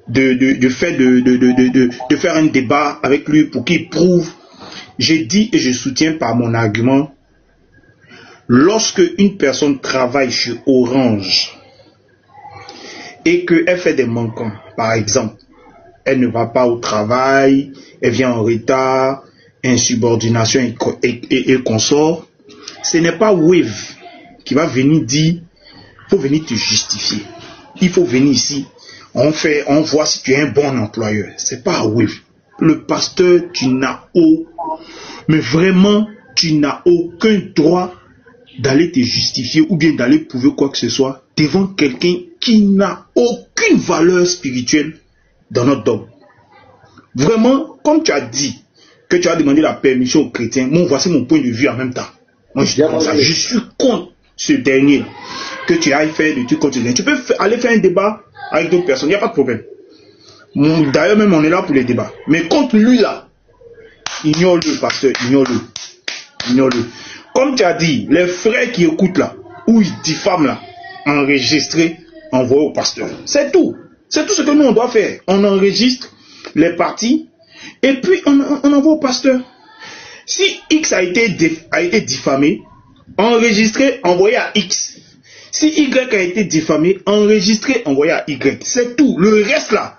de faire un débat avec lui pour qu'il prouve. J'ai dit et je soutiens par mon argument, lorsque une personne travaille chez Orange et qu'elle fait des manquants, par exemple, elle ne va pas au travail, elle vient en retard, insubordination et consort, ce n'est pas Wave qui va venir dire, il faut venir te justifier. Il faut venir ici, on voit si tu es un bon employeur. C'est pas Wave. Le pasteur, mais vraiment, tu n'as aucun droit d'aller te justifier ou bien d'aller prouver quoi que ce soit devant quelqu'un qui n'a aucune valeur spirituelle dans notre dogme. Vraiment, comme tu as dit que tu as demandé la permission aux chrétiens, moi voici mon point de vue en même temps. Moi je suis contre ce dernier, que tu ailles faire des trucs contre. Tu peux aller faire un débat avec d'autres personnes, il n'y a pas de problème. D'ailleurs même on est là pour les débats. Mais contre lui là, ignore-le pasteur, ignore-le. Comme tu as dit, les frères qui écoutent là, ou ils diffament là, enregistrer, envoyer au pasteur. C'est tout. C'est tout ce que nous on doit faire. On enregistre les parties et puis on envoie au pasteur. Si X a été diffamé, enregistré, envoyé à X. Si Y a été diffamé, enregistré, envoyé à Y. C'est tout. Le reste là,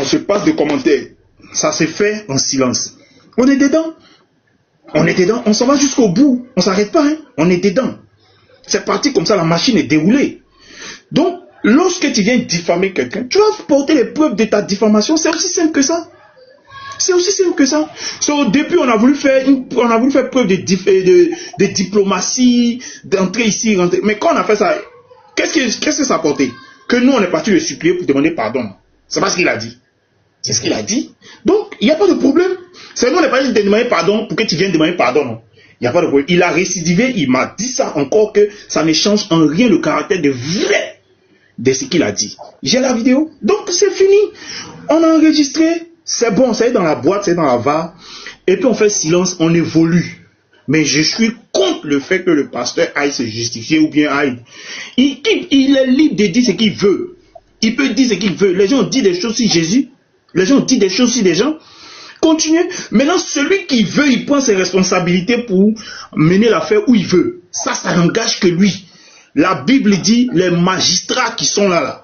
on se passe de commentaires. Ça se fait en silence. On est dedans. On s'en va jusqu'au bout. On ne s'arrête pas. Hein. On est dedans. C'est parti comme ça, la machine est déroulée. Donc, lorsque tu viens diffamer quelqu'un, tu vas porter les preuves de ta diffamation. C'est aussi simple que ça. C'est aussi simple que ça. Au début, on a voulu faire preuve de diplomatie, d'entrer ici, rentrer. Mais quand on a fait ça, qu'est-ce que ça a apporté? Que nous, on est parti le supplier pour demander pardon. C'est pas ce qu'il a dit. C'est ce qu'il a dit. Donc, il n'y a pas de problème. C'est nous, on n'est pas dit de demander pardon pour que tu viennes demander pardon. Non. Il n'y a pas de problème. Il a récidivé, il m'a dit ça encore, que ça ne change en rien le caractère de vrai de ce qu'il a dit. J'ai la vidéo. Donc, c'est fini. On a enregistré. C'est bon, ça est dans la boîte, c'est dans la VAR. Et puis on fait silence, on évolue. Mais je suis contre le fait que le pasteur aille se justifier ou bien aille. Il est libre de dire ce qu'il veut. Il peut dire ce qu'il veut. Les gens ont dit des choses sur Jésus. Les gens ont dit des choses sur des gens. Continuez. Maintenant, celui qui veut, il prend ses responsabilités pour mener l'affaire où il veut. Ça n'engage que lui. La Bible dit les magistrats qui sont là.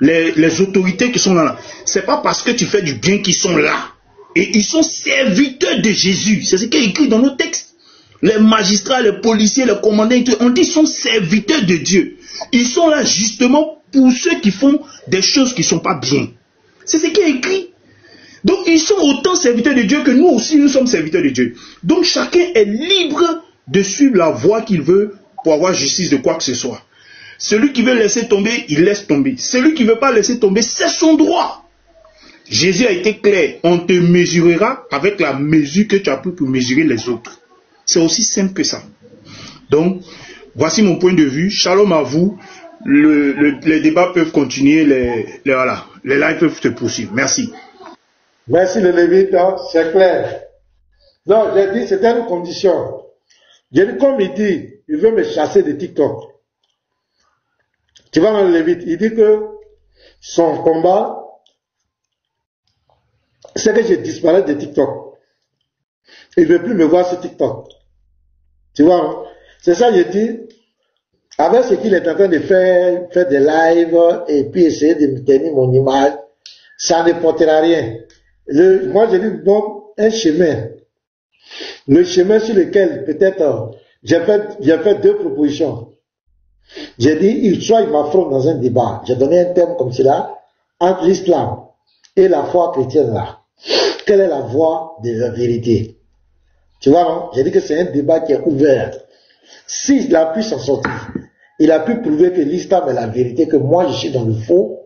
Les autorités qui sont là. C'est pas parce que tu fais du bien qu'ils sont là. Et ils sont serviteurs de Jésus. C'est ce qui est écrit dans nos textes. Les magistrats, les policiers, les commandants, on dit qu'ils sont serviteurs de Dieu. Ils sont là justement pour ceux qui font des choses qui ne sont pas bien. C'est ce qui est écrit. Donc ils sont autant serviteurs de Dieu que nous aussi nous sommes serviteurs de Dieu. Donc chacun est libre de suivre la voie qu'il veut pour avoir justice de quoi que ce soit. Celui qui veut laisser tomber, il laisse tomber. Celui qui ne veut pas laisser tomber, c'est son droit. Jésus a été clair. On te mesurera avec la mesure que tu as pris pour mesurer les autres. C'est aussi simple que ça. Donc, voici mon point de vue. Shalom à vous. Les débats peuvent continuer. Les lives peuvent se poursuivre. Merci. Merci le Lévite. C'est clair. Non, j'ai dit c'était une condition. J'ai dit comme il dit, il veut me chasser de TikTok. Tu vois, le Lévite, il dit que son combat, c'est que je disparais de TikTok. Il ne veut plus me voir sur TikTok. Tu vois, c'est ça que je dis. Avec ce qu'il est en train de faire des lives et puis essayer de me tenir mon image, ça ne portera rien. Moi, je dis, bon, un chemin. Le chemin sur lequel, peut-être, j'ai fait deux propositions. J'ai dit, soit il m'affronte dans un débat. J'ai donné un thème comme cela, entre l'islam et la foi chrétienne là. Quelle est la voie de la vérité? Tu vois, non? J'ai dit que c'est un débat qui est ouvert. S'il a pu s'en sortir, il a pu prouver que l'islam est la vérité, que moi je suis dans le faux,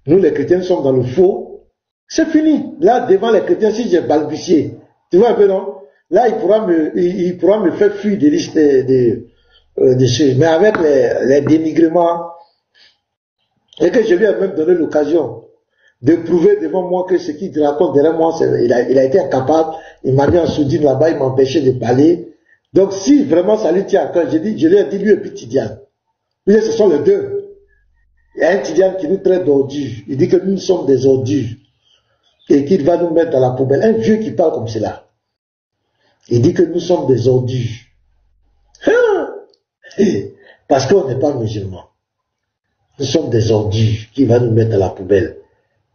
nous les chrétiens sommes dans le faux, c'est fini. Là, devant les chrétiens, si j'ai balbutié, tu vois un peu, non? Là, il pourra me faire fuir des listes de choses. Mais avec les dénigrements, et que je lui ai même donné l'occasion de prouver devant moi que ce qu'il raconte derrière moi, il a été incapable. Il m'a mis en sourdine là-bas, il m'a empêché de parler. Donc si vraiment ça lui tient à cœur, je lui ai dit, lui et puis Tidiane. Lui, ce sont les deux. Il y a un Tidiane qui nous traite d'ordures. Il dit que nous sommes des ordures. Et qu'il va nous mettre dans la poubelle. Un vieux qui parle comme cela. Il dit que nous sommes des ordures. Parce qu'on n'est pas musulmans. Nous sommes des ordures qui va nous mettre dans la poubelle.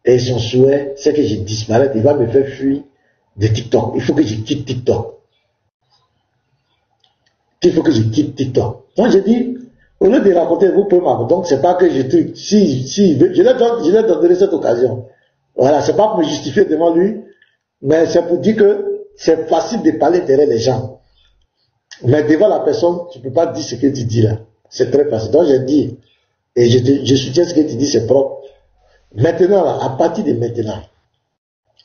Et son souhait, c'est que je disparaisse. Il va me faire fuir de TikTok. Il faut que je quitte TikTok. Il faut que je quitte TikTok. Donc j'ai dit, au lieu de raconter, vous pouvez m'avoir. Donc c'est pas que je truc. Si je l'ai donné cette occasion. Voilà, c'est pas pour me justifier devant lui, mais c'est pour dire que c'est facile de parler derrière les gens. Mais devant la personne, tu peux pas dire ce que tu dis là. C'est très facile. Donc j'ai dit, et je soutiens ce que tu dis, c'est propre. Maintenant, là, à partir de maintenant,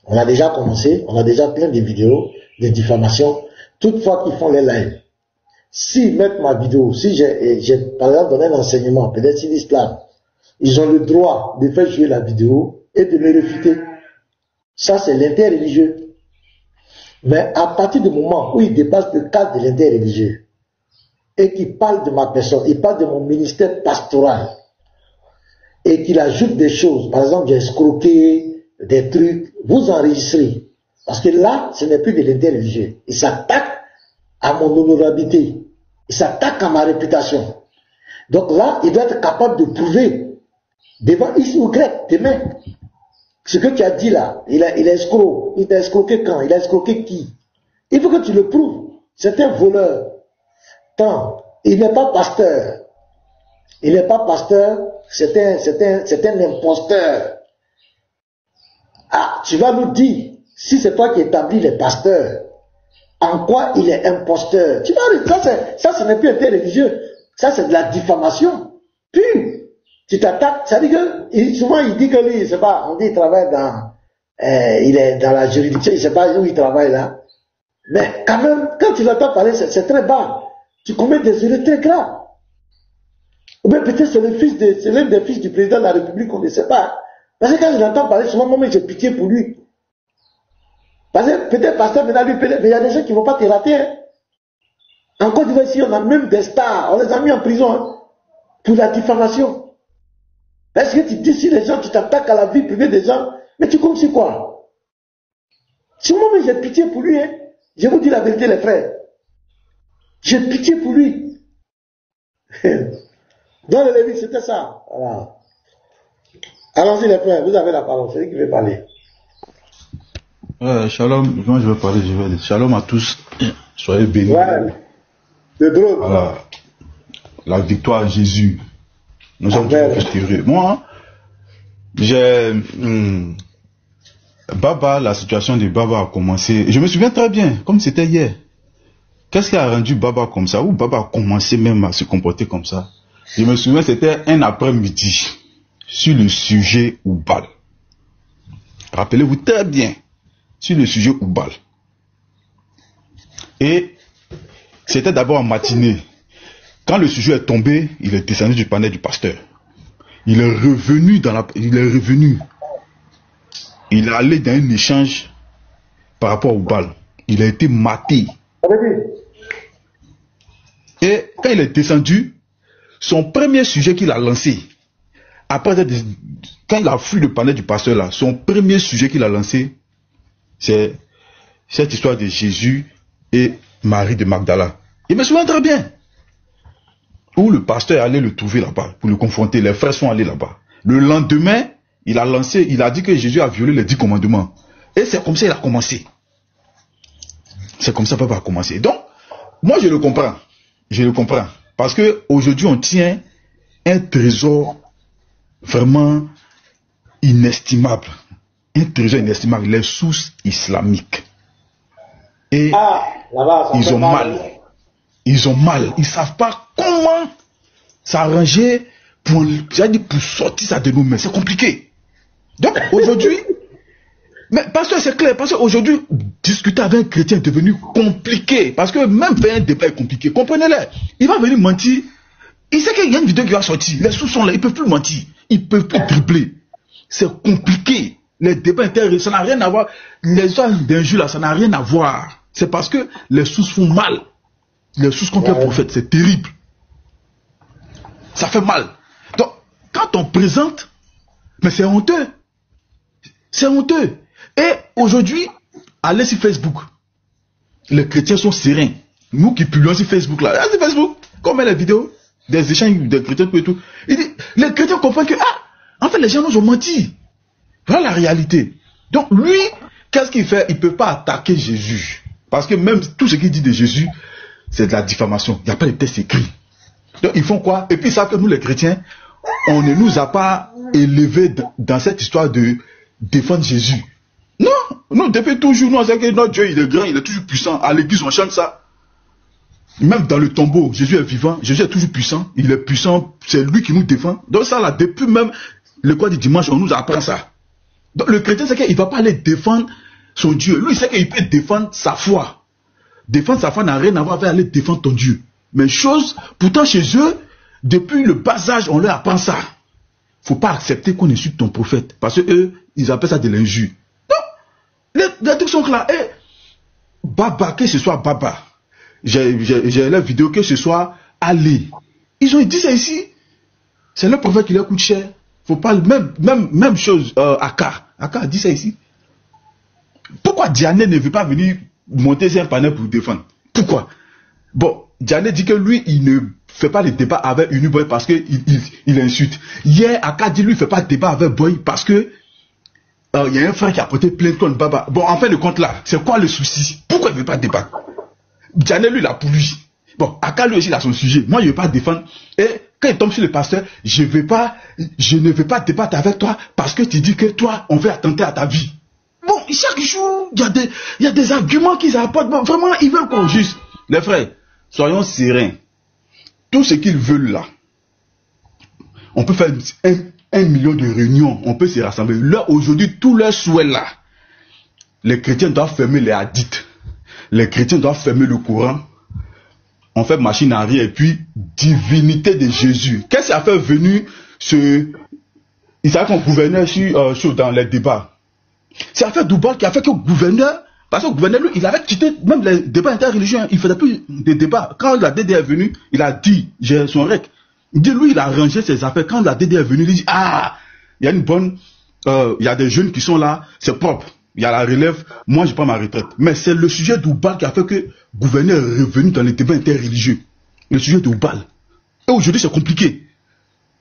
on a déjà commencé, on a déjà plein de vidéos de diffamation. Toutefois qu'ils font les lives, s'ils mettent ma vidéo, si j'ai par exemple donné un enseignement, peut-être s'ils disent là, ils ont le droit de faire jouer la vidéo et de me réfuter. Ça, c'est l'interreligieux. Mais à partir du moment où il dépasse le cadre de l'interreligieux et qu'il parle de ma personne, il parle de mon ministère pastoral et qu'il ajoute des choses, par exemple, j'ai escroqué des trucs, vous enregistrez. Parce que là, ce n'est plus de l'interreligieux. Il s'attaque à mon honorabilité. Il s'attaque à ma réputation. Donc là, il doit être capable de prouver devant X ou Y, demain, ce que tu as dit là, il a escroqué. Il t'a escroqué quand? Il a escroqué qui? Il faut que tu le prouves. C'est un voleur. Tant, il n'est pas pasteur. Il n'est pas pasteur, c'est un imposteur. Ah, tu vas nous dire, si c'est toi qui établis les pasteurs, en quoi il est imposteur? Tu vas dire, ça ce n'est plus interreligieux. Ça c'est de la diffamation. Puis, tu t'attaques, ça dit que, souvent il dit que lui, je sais pas, on dit il travaille il est dans la juridiction, il sait pas où il travaille là. Mais quand même, quand tu l'entends parler, c'est très bas. Tu commets des erreurs très graves. Ou bien peut-être c'est l'un des fils du président de la République, on ne sait pas. Parce que quand je l'entends parler, souvent moi j'ai pitié pour lui. Parce que peut-être pasteur maintenant lui, mais il y a des gens qui ne vont pas te rater. Hein. En Côte d'Ivoire ici, on a même des stars, on les a mis en prison hein, pour la diffamation. Est-ce que tu dis si les gens, tu t'attaques à la vie privée des gens, mais tu comptes sur quoi? Si moi j'ai pitié pour lui, hein, je vous dis la vérité les frères. J'ai pitié pour lui. Dans le Lévi, c'était ça. Voilà. Allons-y les frères, vous avez la parole, c'est lui qui veut parler. Shalom, moi je vais parler, shalom à tous, soyez bénis. Ouais, de drôle. Voilà. La victoire à Jésus. Nous sommes tous heureux. Moi, Baba, la situation de Baba a commencé. Je me souviens très bien, comme c'était hier. Qu'est-ce qui a rendu Baba comme ça? Ou Baba a commencé même à se comporter comme ça? Je me souviens, c'était un après-midi sur le sujet Oubal. Rappelez-vous très bien, sur le sujet Oubal. Et c'était d'abord en matinée. Quand le sujet est tombé, il est descendu du panel du pasteur. Il est revenu Il est allé dans un échange par rapport au bal. Il a été maté. Et quand il est descendu, son premier sujet qu'il a lancé, après quand il a fui le panel du pasteur là, son premier sujet qu'il a lancé, c'est cette histoire de Jésus et Marie de Magdala. Il me souviens très bien. Où le pasteur allait le trouver là-bas pour le confronter. Les frères sont allés là-bas. Le lendemain, il a dit que Jésus a violé les 10 commandements. Et c'est comme ça qu'il a commencé. C'est comme ça qu'il a commencé. Donc, moi je le comprends. Je le comprends. Parce qu'aujourd'hui, on tient un trésor vraiment inestimable. Un trésor inestimable. Les sources islamiques. Et ils ont mal. Ils ont mal. Ils ne savent pas comment s'arranger pour sortir ça de nos mains. C'est compliqué. Donc aujourd'hui, mais parce que c'est clair, parce qu'aujourd'hui, discuter avec un chrétien est devenu compliqué. Parce que même faire un débat est compliqué. Comprenez-le. Il va venir mentir. Il sait qu'il y a une vidéo qui va sortir. Les sous sont là, ils ne peuvent plus mentir. Ils ne peuvent plus dribbler. C'est compliqué. Les débats intérieurs, ça n'a rien à voir. Les histoires d'injures là, ça n'a rien à voir. C'est parce que les sources font mal. Les sources contre le prophète, c'est terrible. Ça fait mal. Donc, quand on présente, mais c'est honteux. C'est honteux. Et aujourd'hui, allez sur Facebook. Les chrétiens sont sereins. Nous qui publions sur Facebook là, sur Facebook, quand on met les vidéos, des échanges des chrétiens et tout, les chrétiens comprennent que, en fait, les gens nous ont menti. Voilà la réalité. Donc, lui, qu'est-ce qu'il fait? Il ne peut pas attaquer Jésus. Parce que même tout ce qu'il dit de Jésus, c'est de la diffamation. Il n'y a pas de texte écrit. Donc, ils font quoi? Et puis, ils savent que nous, les chrétiens, on ne nous a pas élevés dans cette histoire de défendre Jésus. Non, non, depuis toujours, nous, on sait que notre Dieu, il est grand, il est toujours puissant. À l'église, on chante ça. Même dans le tombeau, Jésus est vivant, Jésus est toujours puissant, il est puissant, c'est lui qui nous défend. Donc ça là, depuis même le cours du dimanche, on nous apprend ça. Donc le chrétien, c'est qu'il ne va pas aller défendre son Dieu. Lui, il sait qu'il peut défendre sa foi. Défendre sa foi n'a rien à voir avec aller défendre ton Dieu. Mais pourtant chez eux, depuis le bas âge, on leur apprend ça. Il ne faut pas accepter qu'on insulte ton prophète. Parce que eux, ils appellent ça de l'injure. Donc, les trucs sont clairs. Et Baba, que ce soit Baba, j'ai la vidéo, que ce soit Ali. Ils ont dit ça ici. C'est le prophète qui leur coûte cher. Faut pas, même chose, Aka a dit ça ici. Pourquoi Diane ne veut pas venir monter sur un panel pour défendre? Pourquoi? Bon, Diane dit que lui, il ne fait pas de débat avec Uniboy parce qu'il insulte. Hier, Aka dit lui, il ne fait pas de débat avec Boy parce que il y a un frère qui a porté plainte contre Baba. Bon, en fin de compte là, c'est quoi le souci? Pourquoi il ne veut pas débattre? Diane, lui, il a pour lui. Bon, Aka, lui aussi, il a son sujet. Moi, je ne vais pas défendre. Et quand il tombe sur le pasteur, je ne vais pas débattre avec toi parce que tu dis que toi, on veut attenter à ta vie. Bon, chaque jour, il y a des arguments qu'ils apportent. Bon, vraiment, ils veulent qu'on juge. Les frères, soyons sereins. Tout ce qu'ils veulent là, on peut faire 1 million de réunions, on peut se rassembler. Là, aujourd'hui, tous leurs souhaits là, les chrétiens doivent fermer les hadiths. Les chrétiens doivent fermer le Coran. On fait machine arrière et puis divinité de Jésus. Qu'est-ce qui a fait venir il savait qu'on gouvernait dans les débats. C'est l'affaire Doubal qui a fait que le gouverneur, parce que le gouverneur, lui, il avait quitté même les débats interreligieux. Il ne faisait plus de débats. Quand la DD est venue, il a dit, j'ai son rec. Il dit, lui, il a rangé ses affaires. Quand la DD est venue, il dit, il y a une bonne, il y a des jeunes qui sont là, c'est propre. Il y a la relève, moi je prends ma retraite. Mais c'est le sujet d'Oubal qui a fait que le gouverneur est revenu dans les débats interreligieux. Le sujet d'Oubal. Et aujourd'hui c'est compliqué.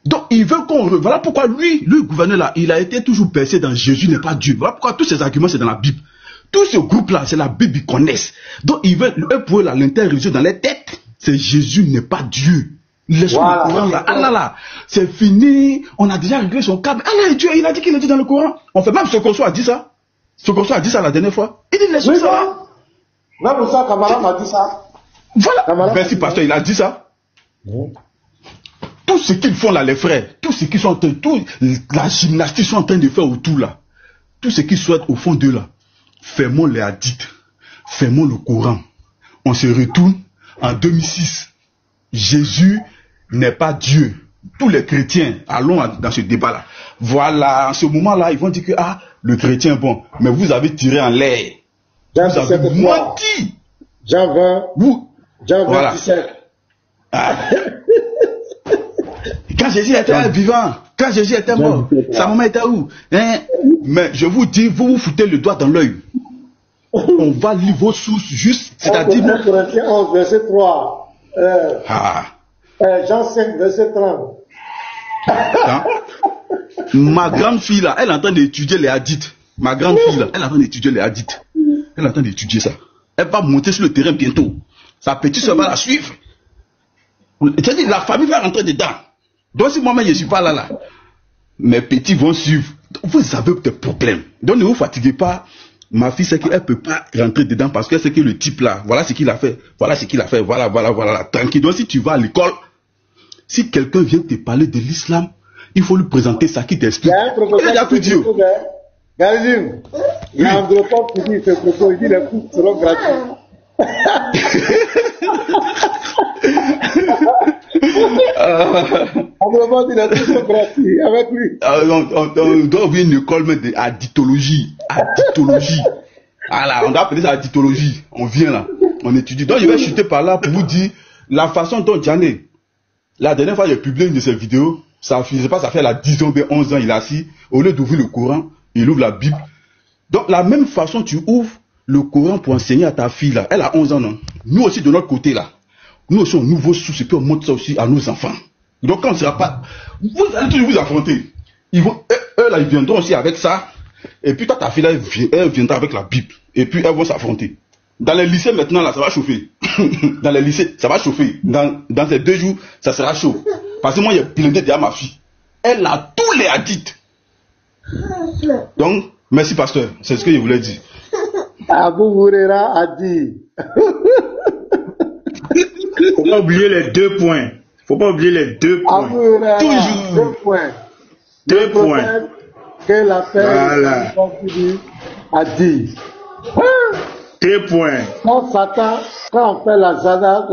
Donc il veut qu'on... Voilà pourquoi lui, le gouverneur là, il a été toujours percé dans Jésus n'est pas Dieu. Voilà pourquoi tous ces arguments c'est dans la Bible. Tout ce groupe là, c'est la Bible, ils connaissent. Donc ils veulent, eux pour eux là, l'interreligieux dans les têtes, c'est Jésus n'est pas Dieu. Les choses du Coran là, là, c'est fini, on a déjà réglé son câble. Allah est Dieu, il a dit qu'il est dit dans le Coran. On fait même ce qu'on soit a dit ça. Sokoso a dit ça la dernière fois. Il dit les choses ça. Même ça, Kamara m'a dit ça. Voilà. Merci, pasteur, il a dit ça. Tout ce qu'ils font là, les frères, tout ce qu'ils sont en train, la gymnastique qu'ils sont en train de faire autour là, tout ce qu'ils souhaitent au fond d'eux là, fermons les hadiths, fermons le Coran. On se retourne en 2006. Jésus n'est pas Dieu. Tous les chrétiens, allons dans ce débat là. Voilà, en ce moment là, ils vont dire que le chrétien est bon, mais vous avez tiré en l'air. Vous avez menti. Jean 20. Jean 20, voilà. 17. Quand Jésus était vivant, quand Jésus était mort, sa maman était où? Mais je vous dis, vous vous foutez le doigt dans l'œil. On va lire vos sources juste, c'est-à-dire... Corinthiens 11, verset 3. Jean 5, verset 30. Ma grande fille là, elle est en train d'étudier les hadiths. Ma grande fille là, elle est en train d'étudier les hadiths. Elle est en train d'étudier ça. Elle va monter sur le terrain bientôt. Sa petite soeur va la suivre. C'est-à-dire la famille va rentrer dedans. Donc si moi-même je ne suis pas là, mes petits vont suivre. Vous avez des problèmes. Donc ne vous fatiguez pas. Ma fille sait qu'elle ne peut pas rentrer dedans parce qu'elle sait que le type là, voilà ce qu'il a fait. Voilà ce qu'il a fait. Voilà. Tranquille. Donc si tu vas à l'école, si quelqu'un vient te parler de l'islam, il faut lui présenter ça qui t'explique. Il y a plus Dieu. Galim, il y a un anthropologue qui dit ce propos, il dit les cours seront gratuits. On me demande il a tout son gratuit avec lui. On doit ouvrir une école même à dittologie. Voilà, on doit appeler ça la dittologie. On vient là, on étudie. Donc je vais chuter par là pour vous dire la façon dont Djane, la dernière fois j'ai publié une de ses vidéos, ça faisait pas, ça fait 10 ans, 11 ans, il est assis, au lieu d'ouvrir le Coran, il ouvre la Bible. Donc la même façon tu ouvres le Coran pour enseigner à ta fille là, elle a 11 ans, non? Nous aussi de notre côté là, nous aussi on nouveau souci, puis on montre ça aussi à nos enfants. Donc quand on ne sera pas, vous allez toujours vous affronter. Eux là, ils viendront aussi avec ça. Et puis toi, ta fille là, elle viendra avec la Bible. Et puis elles vont s'affronter. Dans les lycées maintenant là, ça va chauffer. Dans les lycées, ça va chauffer. Dans ces 2 jours, ça sera chaud. Parce que moi, il y a plein derrière ma fille. Elle a tous les hadiths. Donc, merci pasteur. C'est ce que je voulais dire. Abu Huraira a dit. Faut pas oublier les 2 points. Faut pas oublier les 2 points. Abu Huraira, toujours 2 points. 2 points. Que la paix Voilà. a dit. 2 points. Quand Satan, quand on fait la zada,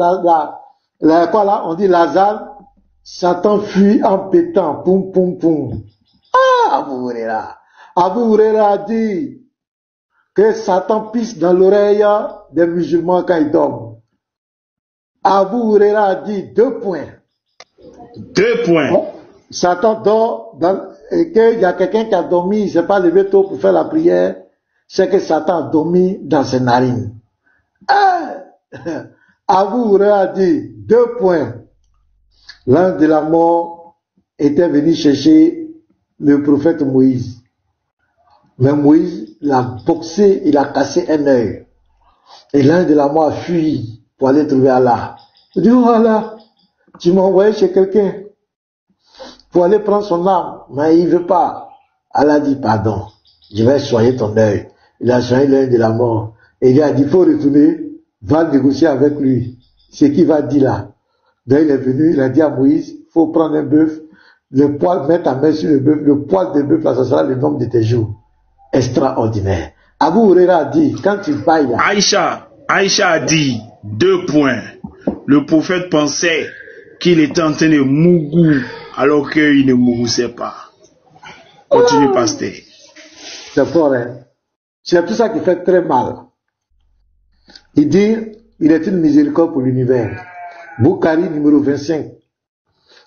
quoi là, on dit Lazare, Satan fuit en pétant, poum poum poum. Ah, Abu Huraira. Abu Huraira a dit que Satan pisse dans l'oreille des musulmans quand ils dorment. Abu Huraira a dit 2 points. 2 points. Satan dort et qu'il y a quelqu'un qui a dormi, il ne s'est pas levé tôt pour faire la prière, c'est que Satan a dormi dans ses narines. Abu Huraira a dit 2 points. L'ange de la mort était venu chercher le prophète Moïse. Mais Moïse l'a boxé, il a cassé un œil. Et l'ange de la mort a fui pour aller trouver Allah. Il dit, oh Allah, tu m'as envoyé chez quelqu'un pour aller prendre son âme, mais il ne veut pas. Allah dit, pardon, je vais soigner ton œil. Il a soigné l'œil de la mort. Et il a dit, il faut retourner, va négocier avec lui. C'est qui va dire là. Donc il est venu, il a dit à Moïse, il faut prendre un bœuf, le poil, mettre ta main sur le bœuf, le poil de bœuf, là, ça sera le nombre de tes jours. Extraordinaire. Abu Huraira a dit, quand tu bailles là. Aïcha a dit 2 points. Le prophète pensait qu'il était en train de mougou alors qu'il ne mougoussait pas. Continue, pasteur. C'est fort, hein. C'est tout ça qui fait très mal. Il dit, il est une miséricorde pour l'univers. Bukhari numéro 25.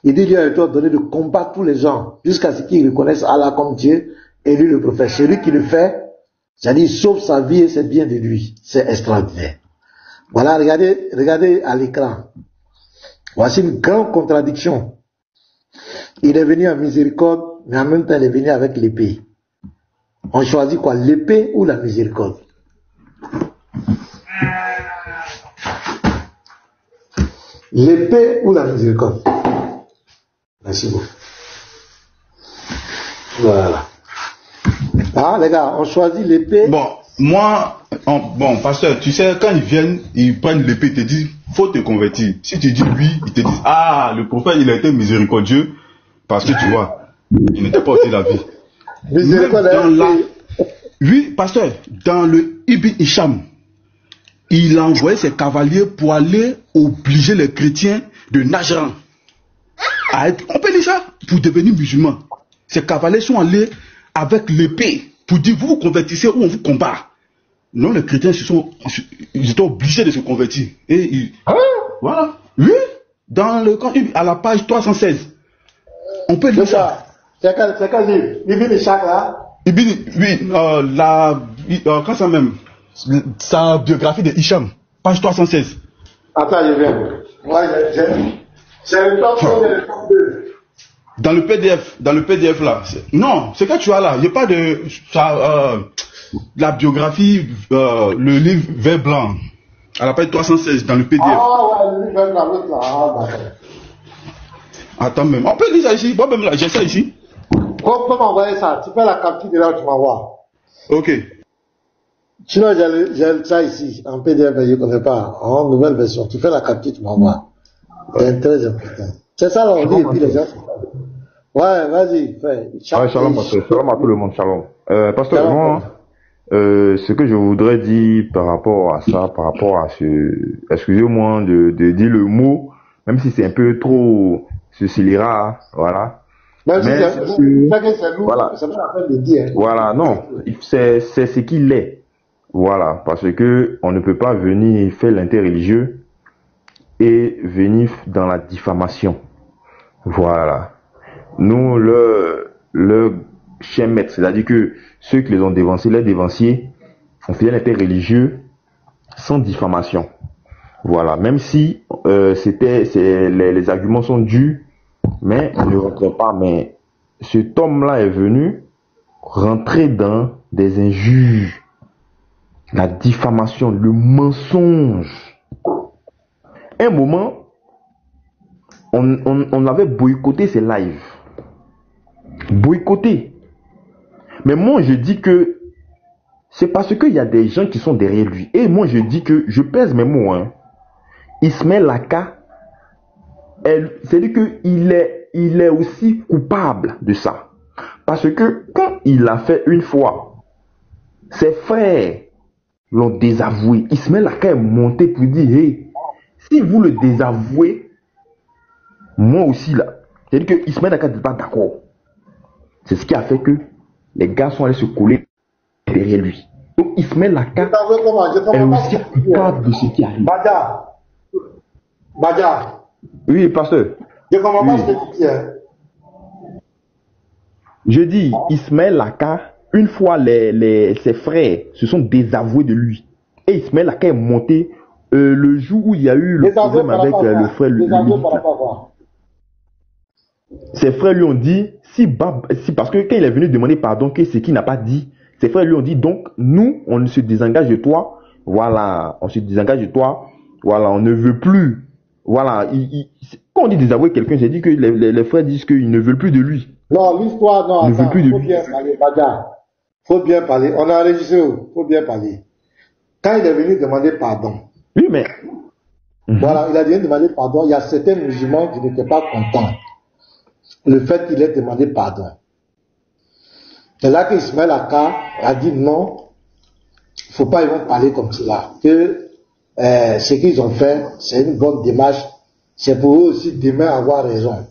Il dit, Dieu a été donné de combattre tous les gens jusqu'à ce qu'ils reconnaissent Allah comme Dieu et lui le prophète. Celui qui le fait, c'est-à-dire il sauve sa vie et c'est bien de lui. C'est extraordinaire. Voilà, regardez à l'écran. Voici une grande contradiction. Il est venu en miséricorde, mais en même temps il est venu avec l'épée. On choisit quoi, l'épée ou la miséricorde? L'épée ou la miséricorde? Merci beaucoup. Voilà. Ah, les gars, on choisit l'épée. Bon, moi, bon, pasteur, tu sais, quand ils viennent, ils prennent l'épée, ils te disent, faut te convertir. Si tu dis oui, ils te disent, ah, le prophète, il a été miséricordieux, parce que tu vois, il n'était pas ôté la vie. Oui, pasteur, dans le Ibn Hisham, il a envoyé ses cavaliers pour aller obliger les chrétiens de Najran à être, on peut dire ça, pour devenir musulmans. Ces cavaliers sont allés avec l'épée pour dire vous vous convertissez ou on vous combat. Non, les chrétiens ils étaient obligés de se convertir. Et voilà. Oui, dans le camp, à la page 316. On peut lire ça. C'est quel livre? Ibn Ishaq là? Oui, quand ça même, sa biographie de Hicham, page 316. Attends, je viens. Ouais, c'est le top 1 et le top 2. Dans le PDF là. Non, c'est que tu as là. Il n'y a pas de la biographie, le livre vert blanc, à la page 316 dans le PDF. Ah ouais, le livre vert blanc, l'autre là. Ah, d'accord. Attends même. On peut lire ça ici. Moi même là, j'ai ça ici. Comment m'envoyer ça? Tu fais la capture de là où tu m'envoies. Ok. Sinon, j'ai ça ici, en PDF, je ne connais pas, en nouvelle version. Tu fais la capture, tu m'envoies. C'est très important. C'est ça, là, on dit, et puis les gens. Ouais, vas-y, fais. Ouais, shalom, pasteur. Shalom à tout le monde, shalom. Pasteur, Shalom. moi, ce que je voudrais dire par rapport à ça, par rapport à ce, excusez-moi de dire le mot, même si c'est un peu trop ce scélérat, voilà. Même si Mais c'est lourd, voilà. c'est pas la peine de dire. Voilà, non, c'est ce qu'il est. Voilà, parce que on ne peut pas venir faire l'interreligieux et venir dans la diffamation. Voilà. Nous, le chien maître, c'est-à-dire que ceux qui les ont dévancés, les dévanciers, on fait l'interreligieux sans diffamation. Voilà, même si les arguments sont durs, mais on ne rentre pas. Mais cet homme-là est venu rentrer dans des injures, la diffamation, le mensonge. Un moment, on avait boycotté ces lives. Boycotté. Mais moi, je dis que c'est parce qu'il y a des gens qui sont derrière lui. Et moi, je dis que, je pèse mes mots, hein. Ismaël Laka, c'est-à-dire qu'il est aussi coupable de ça. Parce que quand il a fait une fois, ses frères l'ont désavoué. Ismaël Laka est monté pour dire, hey, si vous le désavouez, moi aussi là. C'est-à-dire que Ismaël Laka n'est pas d'accord. C'est ce qui a fait que les gars sont allés se coller derrière lui. Donc Ismaël Laka est aussi coupable de ce qui arrive. Badja. Oui, pasteur. Je comprends pas ce que tu dis. Je dis, Ismaël Laka, une fois ses frères se sont désavoués de lui. Et Ismaël Laka est monté le jour où il y a eu le problème avec le frère. Ses frères lui ont dit, parce que quand il est venu demander pardon, que ce qu'il n'a pas dit, ses frères lui ont dit, donc, nous, on se désengage de toi. Voilà, on se désengage de toi. Voilà, on ne veut plus. Voilà, quand on dit désavouer quelqu'un, c'est dit que les frères disent qu'ils ne veulent plus de lui. Non, l'histoire, non, attends, faut bien parler, Badja. Faut bien parler. On a enregistré, faut bien parler. Quand il est venu demander pardon. Oui, mais. Voilà, il a venu demander pardon. Il y a certains musulmans qui n'étaient pas contents. Le fait qu'il ait demandé pardon. C'est là qu'Ismaël Laka a dit non, il ne faut pas ils vont parler comme cela. Que ce qu'ils ont fait, c'est une bonne démarche. C'est pour eux aussi demain avoir raison.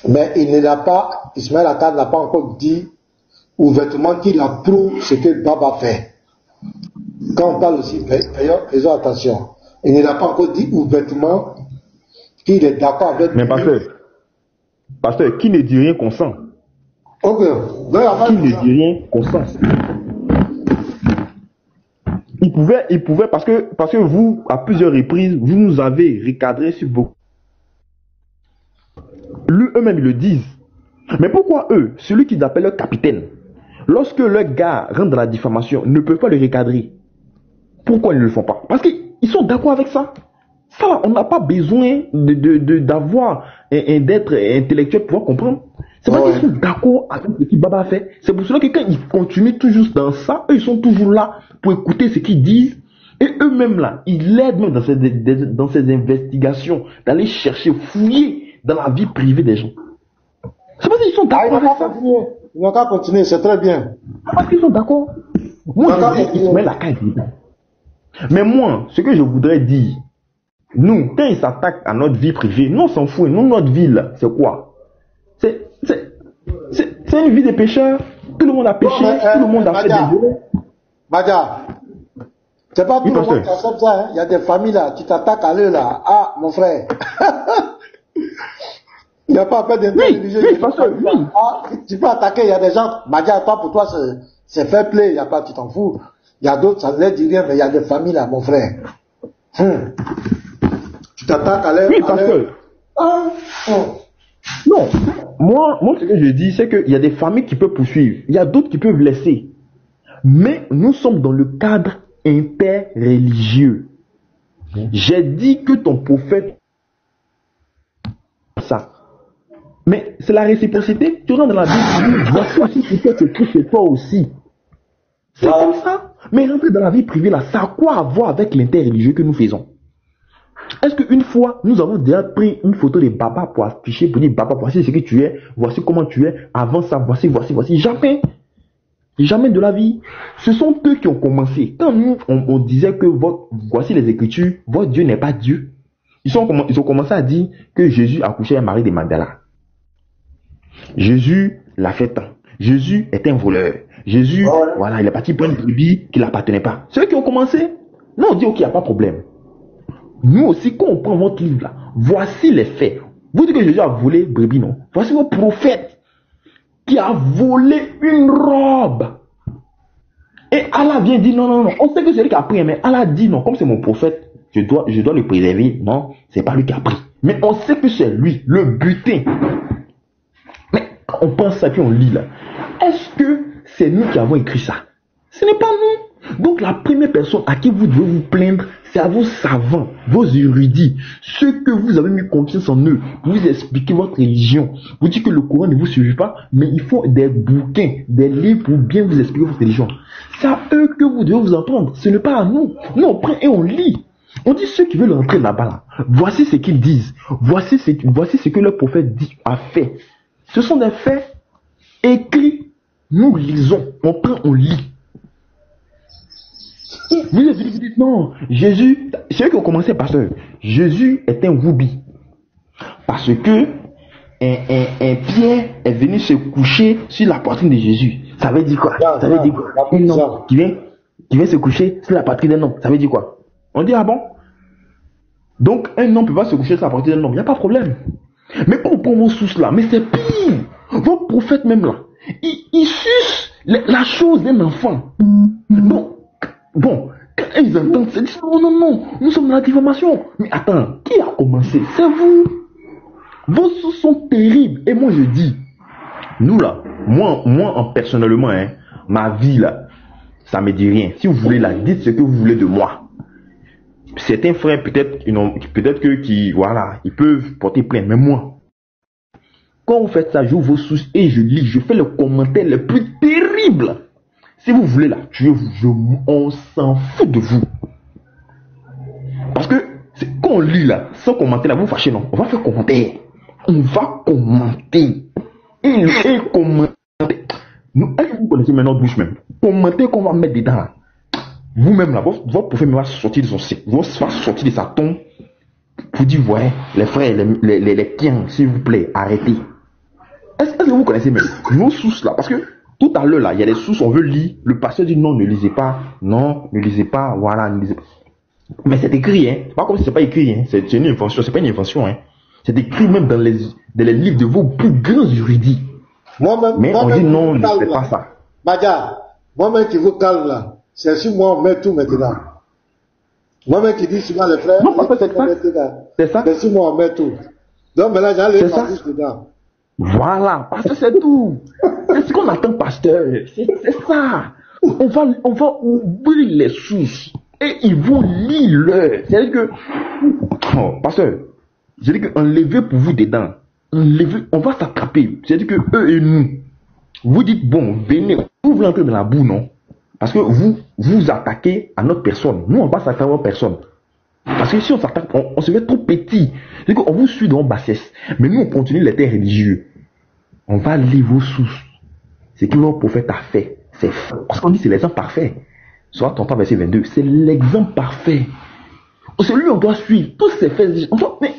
Mais Ismaël Laka n'a pas encore dit ouvertement qu'il approuve ce que Baba fait. Quand on parle aussi, faisons attention. Il n'a pas encore dit ouvertement qu'il est d'accord avec. Mais pasteur, qui ne dit rien consent. Ok. Qui ne dit rien consent. Il pouvait parce que vous, à plusieurs reprises, vous nous avez recadré sur beaucoup. Eux-mêmes le disent. Mais pourquoi eux, celui qu'ils appellent leur capitaine, lorsque leur gars rentre dans la diffamation, ne peuvent pas le recadrer? Pourquoi ils ne le font pas? Parce qu'ils sont d'accord avec ça. Ça, on n'a pas besoin d'avoir d'être intellectuel pour pouvoir comprendre. C'est parce qu'ils sont d'accord avec ce que Baba fait. C'est pour cela que quand ils continuent toujours dans ça, eux, ils sont toujours là pour écouter ce qu'ils disent. Et eux-mêmes là, ils l'aident même dans ces investigations, d'aller chercher, fouiller dans la vie privée des gens. C'est parce qu'ils sont d'accord avec ça. Ils n'ont qu'à continuer, c'est très bien. Parce qu'ils sont d'accord. Moi, je dis, Ismaël Laka est dedans. Mais moi, ce que je voudrais dire, nous, quand ils s'attaquent à notre vie privée, nous on s'en fout. Nous, notre vie là, c'est quoi? C'est une vie de pécheurs. Tout le monde a péché, tout le monde a fait des erreurs. Badja, c'est pas tout le monde qui accepte ça. Hein. Il y a des familles là, tu t'attaques à eux là. Ah, mon frère. Il n'y a pas à faire d'intelligence. Oui. Ah, tu peux attaquer, il y a des gens. Badja, toi, pour toi, c'est fair play, il n'y a pas, tu t'en fous. Il y a d'autres, ça ne leur dit rien, mais il y a des familles là, mon frère. Tu t'attaques à l'air. Oui, parce que. Non. Moi, ce que je dis, c'est qu'il y a des familles qui peuvent poursuivre. Il y a d'autres qui peuvent laisser. Mais nous sommes dans le cadre interreligieux. J'ai dit que ton prophète. Ça. Mais c'est la réciprocité. Tu rentres dans la Bible, voici aussi ce que tu écris chez toi aussi. C'est comme ça. Mais rentrer dans la vie privée là, ça a quoi à voir avec l'interreligieux que nous faisons? Est-ce qu'une fois, nous avons déjà pris une photo de Baba pour afficher, pour dire Baba, voici ce que tu es, voici comment tu es, avant ça, voici. Jamais. Jamais de la vie. Ce sont eux qui ont commencé. Quand nous, on disait que voici les Écritures, votre Dieu n'est pas Dieu. ils ont commencé à dire que Jésus a couché avec Marie de Magdala. Jésus l'a fait tant. Jésus est un voleur. Jésus, voilà, il est parti prendre une brebis qui ne l'appartenait pas. Ceux qui ont commencé, non, on dit ok, il n'y a pas de problème. Nous aussi, quand on prend votre livre là, voici les faits. Vous dites que Jésus a volé brebis, non? Voici vos prophètes qui a volé une robe. Et Allah vient dire non. On sait que c'est lui qui a pris, mais Allah dit non, comme c'est mon prophète, je dois le préserver. Non, c'est pas lui qui a pris. Mais on sait que c'est lui, le butin. Mais on pense ça, puis on lit là. Est-ce que c'est nous qui avons écrit ça? Ce n'est pas nous. Donc la première personne à qui vous devez vous plaindre, c'est à vos savants, vos érudits, ceux que vous avez mis confiance en eux, pour vous expliquer votre religion. Vous dites que le Coran ne vous suffit pas, mais il faut des bouquins, des livres pour bien vous expliquer votre religion. C'est à eux que vous devez vous entendre. Ce n'est pas à nous. Nous on prend et on lit. On dit ceux qui veulent entrer là-bas, là, voici ce qu'ils disent. Voici ce que le prophète a fait. Ce sont des faits écrits. Nous lisons. On prend, on lit. Vous dites non, Jésus, c'est eux qui ont commencé par ça. Jésus est un woubi. Parce que un Pierre est venu se coucher sur la poitrine de Jésus. Ça veut dire quoi? Ça veut dire quoi? Un homme qui vient se coucher sur la poitrine d'un homme. Ça veut dire quoi? On dit ah bon? Donc un homme peut pas se coucher sur la poitrine d'un homme. Il n'y a pas de problème. Mais quand on prend vos sources là, mais c'est pire. Vos prophètes même là, ils sucent la chose d'un enfant. Bon, quand ils entendent, ils disent non, nous sommes dans la diffamation. Mais attends, qui a commencé? C'est vous. Vos sources sont terribles. Et moi je dis, nous là, moi personnellement, hein, ma vie là, ça me dit rien. Si vous voulez là, dites ce que vous voulez de moi. Certains frères peut-être que voilà, ils peuvent porter plainte, mais moi, quand vous faites ça, j'ouvre vos sources et je lis, je fais le commentaire le plus terrible. Si vous voulez là, on s'en fout de vous. Parce que quand on lit là, sans commenter là, vous fâchez non. On va faire commentaire. On va commenter. Et commenter. Est-ce que vous connaissez maintenant bouche même? Commenter qu'on va mettre dedans. Vous-même là, votre prophète va sortir de son cycle, va sortir de sa tombe pour dire, ouais, les frères, les tiens, s'il vous plaît, arrêtez. Est-ce que vous connaissez même nos sources là? Parce que tout à l'heure là, il y a des sources, on veut lire, le pasteur dit non, ne lisez pas, voilà, ne lisez pas. Mais c'est écrit, hein. C'est pas comme si c'est pas écrit, hein. C'est une invention, c'est pas une invention, hein. C'est écrit même dans les livres de vos plus grands érudits. Mais on dit non, ne faites pas ça. Madia, moi-même qui vous calme là. C'est sur moi, on met tout maintenant. Moi-même qui dis souvent les frères, non, c'est ça. C'est sur moi, on met tout. Donc maintenant, j'allais passer dedans. Voilà, parce que c'est tout. C'est ce qu'on attend, pasteur. C'est ça. On va ouvrir les sources et ils vont lire leur. C'est-à-dire que, pasteur, j'ai dit qu'enlever pour vous dedans, on va s'attraper. C'est-à-dire que eux et nous, vous dites bon, venez, vous voulez entrer dans la boue, non? Parce que vous attaquez à notre personne. Nous, on ne va pas s'attaquer à notre personne. Parce que si on s'attaque, on se met trop petit. C'est-à-dire qu'on vous suit dans bassesse. Mais nous, on continue les terres religieux. On va lire vos sources. Ce que votre prophète a fait, c'est faux. Parce qu'on dit c'est l'exemple parfait. Soit 30 verset 22. C'est l'exemple parfait. C'est lui on doit suivre. Tous ces faits. Mais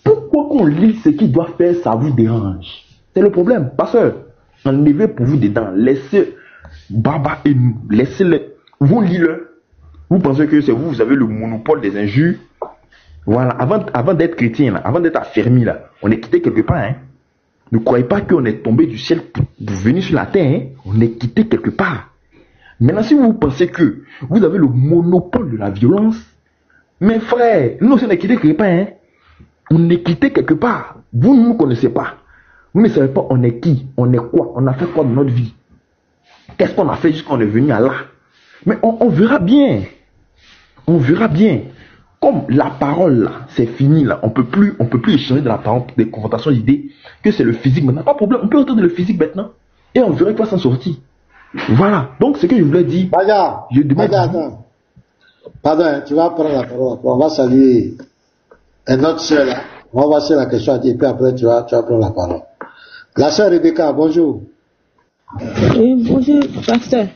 pourquoi qu'on lit ce qu'il doit faire, ça vous dérange? C'est le problème. Pasteur, enlevez pour vous dedans. Laissez Baba et nous, laissez-le. Vous lisez-le. Vous pensez que c'est vous avez le monopole des injures. Voilà, avant d'être chrétien, là, avant d'être affermi, là, on est quitté quelque part. Hein. Ne croyez pas qu'on est tombé du ciel pour venir sur la terre. Hein. On est quitté quelque part. Maintenant, si vous pensez que vous avez le monopole de la violence, mes frères, nous aussi on est quitté quelque part. Hein. On est quitté quelque part. Vous ne nous connaissez pas. Vous ne savez pas on est qui, on est quoi, on a fait quoi de notre vie. Qu'est-ce qu'on a fait jusqu'à on est venu à là? Mais on verra bien. On verra bien. Comme la parole là, c'est fini là, on peut plus échanger de la parole, des confrontations d'idées, que c'est le physique maintenant. Pas de problème, on peut entendre le physique maintenant. Et on verra qu'il va s'en sortir. Voilà. Donc ce que je voulais dire. Attends. Pardon, tu vas prendre la parole. On va saluer un autre soeur là. On va voir si la question a dit, et puis après tu vas prendre la parole. La sœur Rebecca, bonjour. Oui, bonjour, pasteur.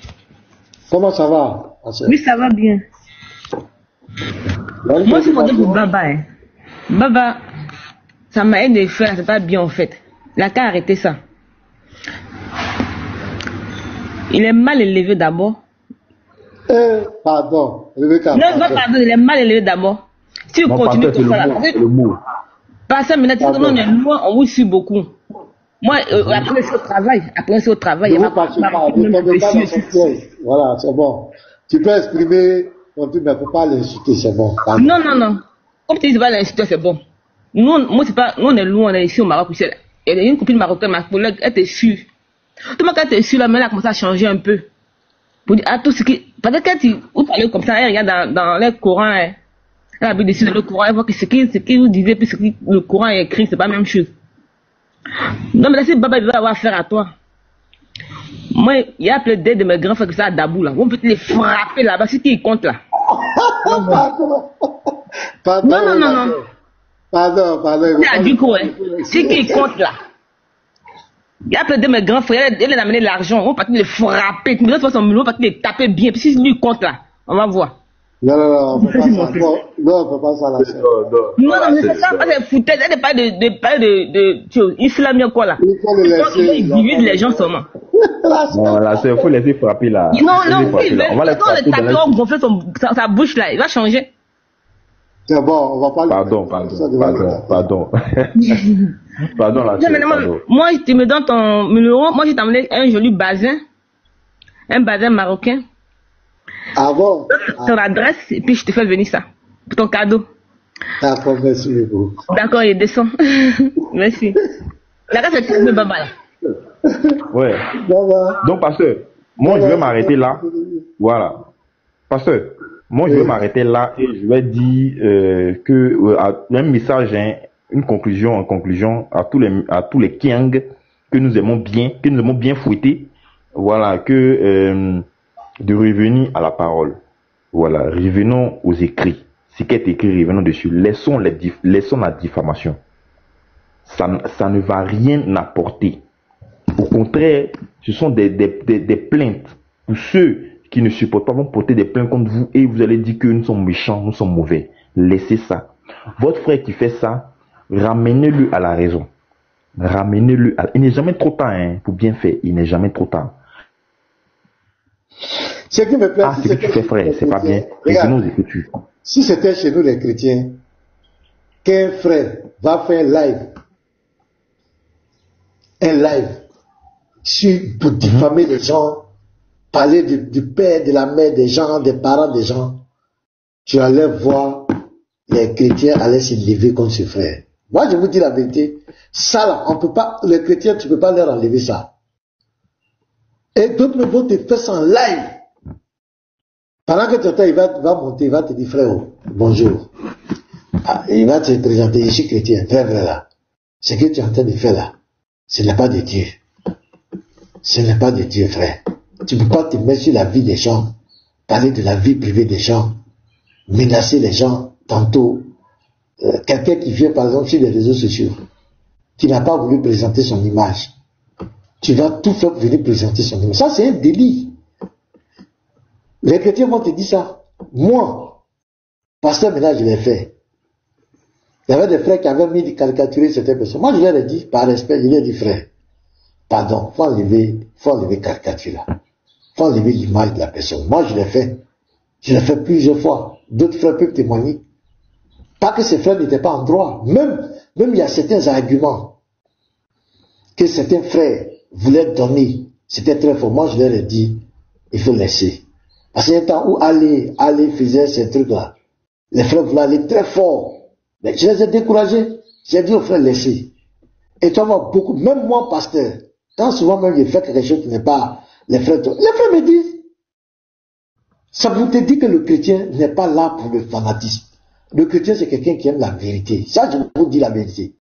Comment ça va, oui, ça va bien. Moi, c'est mon pour Baba. Hein. Baba, ça m'a aidé de faire, c'est pas bien en fait. Il a qu'à arrêter ça. Il est mal élevé d'abord. Pardon. Non, pardon, il est mal élevé d'abord. Si vous continuez comme ça, le mot. Parce que maintenant, on est loin, on vous suit beaucoup. Moi, après c'est au travail. Après c'est au travail. Voilà, c'est bon. Tu peux exprimer ton truc, mais il ne faut pas l'insulter, c'est bon. Pardon. Non. Comme tu dis, pas l'insulter, c'est bon. Moi, c'est pas, nous, on est loin, on est ici au Maroc. Il y a une copine marocaine, ma collègue, elle était sûre. Tout le monde, quand elle était sûre, là, mais elle a commencé à changer un peu. Pour dire, tout ce qui, peut-être quand vous parlez comme ça, elle regarde dans les Corans, elle a vu dessus dans le Coran, elle voit que ce qui vous disait, puis ce que le Coran est écrit, c'est pas la même chose. Non, mais là, si Baba veut avoir affaire à toi, moi, il y a plein de mes grands frères qui sont à Dabou, là. On peut les frapper là-bas, c'est qui compte là. Pardon. Non. Pardon. Il a dit quoi, hein? C'est qui compte là. Il y a plein de mes grands frères, il a amené l'argent, on peut les frapper, mais l'autre fois, on peut les taper bien, puis si lui compte là, on va voir. Non, on ne peut pas ça. Non, on ne peut pas ça là. Non, mais c'est ça, c'est foutaise, elle n'est pas de choses. Islamien quoi là. Il divise les gens seulement. Non, là, il faut laisser frapper là. Non, on va le taper, on gonfle sa bouche là, il va changer. C'est bon, on va pas Pardon. Pardon là. Moi, tu me donnes ton numéro, moi je t'ai amené un joli bazin. Un bazin marocain. Ah bon? Ton adresse, et puis je te fais venir ça. Pour ton cadeau. D'accord, merci beaucoup. D'accord, il descend. Merci. La carte est de Baba là. Ouais. Donc, pasteur, moi je vais m'arrêter là. Voilà. Pasteur, moi je vais m'arrêter là et je vais dire un message, une conclusion, en conclusion à tous les Kiang que nous aimons bien fouetter. Voilà, de revenir à la parole. Voilà, revenons aux écrits. Ce qui est écrit, revenons dessus. Laissons la diffamation. Ça ne va rien apporter. Au contraire, ce sont des plaintes. Pour ceux qui ne supportent pas vont porter des plaintes contre vous et vous allez dire que nous sommes méchants, nous sommes mauvais. Laissez ça. Votre frère qui fait ça, ramenez-le à la raison. Ramenez-le à... Il n'est jamais trop tard pour bien faire. Il n'est jamais trop tard. Ce qui me plaît, ce que tu fais, frère, c'est pas bien. Revenons aux Écritures. Si c'était chez nous les chrétiens, qu'un frère va faire un live pour diffamer les gens, parler du père, de la mère des gens, des parents des gens, tu allais voir les chrétiens allaient se lever contre ce frère. Moi, je vous dis la vérité, ça là, on peut pas, les chrétiens, tu peux pas leur enlever ça. Et d'autres vont te faire ça en live. Pendant que ton temps, il va monter, il va te dire, frère, bonjour. Il va te présenter, je suis chrétien, frère là. Ce que tu es en train de faire là, ce n'est pas de Dieu. Ce n'est pas de Dieu, frère. Tu ne peux pas te mettre sur la vie des gens, parler de la vie privée des gens, menacer les gens, tantôt. Quelqu'un qui vient, par exemple, sur les réseaux sociaux, qui n'a pas voulu présenter son image. Tu vas tout faire pour venir présenter son image. Ça, c'est un délit. Les chrétiens vont te dire ça. Moi, pasteur, maintenant, je l'ai fait. Il y avait des frères qui avaient mis de caricaturer certaines personnes. Moi, je leur ai dit, par respect, je leur ai dit, frère, pardon, faut enlever caricature là. Faut enlever l'image de la personne. Moi, je l'ai fait. Je l'ai fait plusieurs fois. D'autres frères peuvent témoigner. Pas que ces frères n'étaient pas en droit. Même il y a certains arguments que certains frères voulaient donner. C'était très fort. Moi, je leur ai dit, il faut laisser. Parce qu'il y a un temps où Ali faisait ces trucs-là. Les frères voulaient aller très fort. Mais je les ai découragés. J'ai dit aux frères, laissez. Et tu vois beaucoup, même moi, pasteur, quand souvent même je fais quelque chose qui n'est pas, les frères me disent, ça vous te dit que le chrétien n'est pas là pour le fanatisme. Le chrétien, c'est quelqu'un qui aime la vérité. Ça, je vous dis la vérité.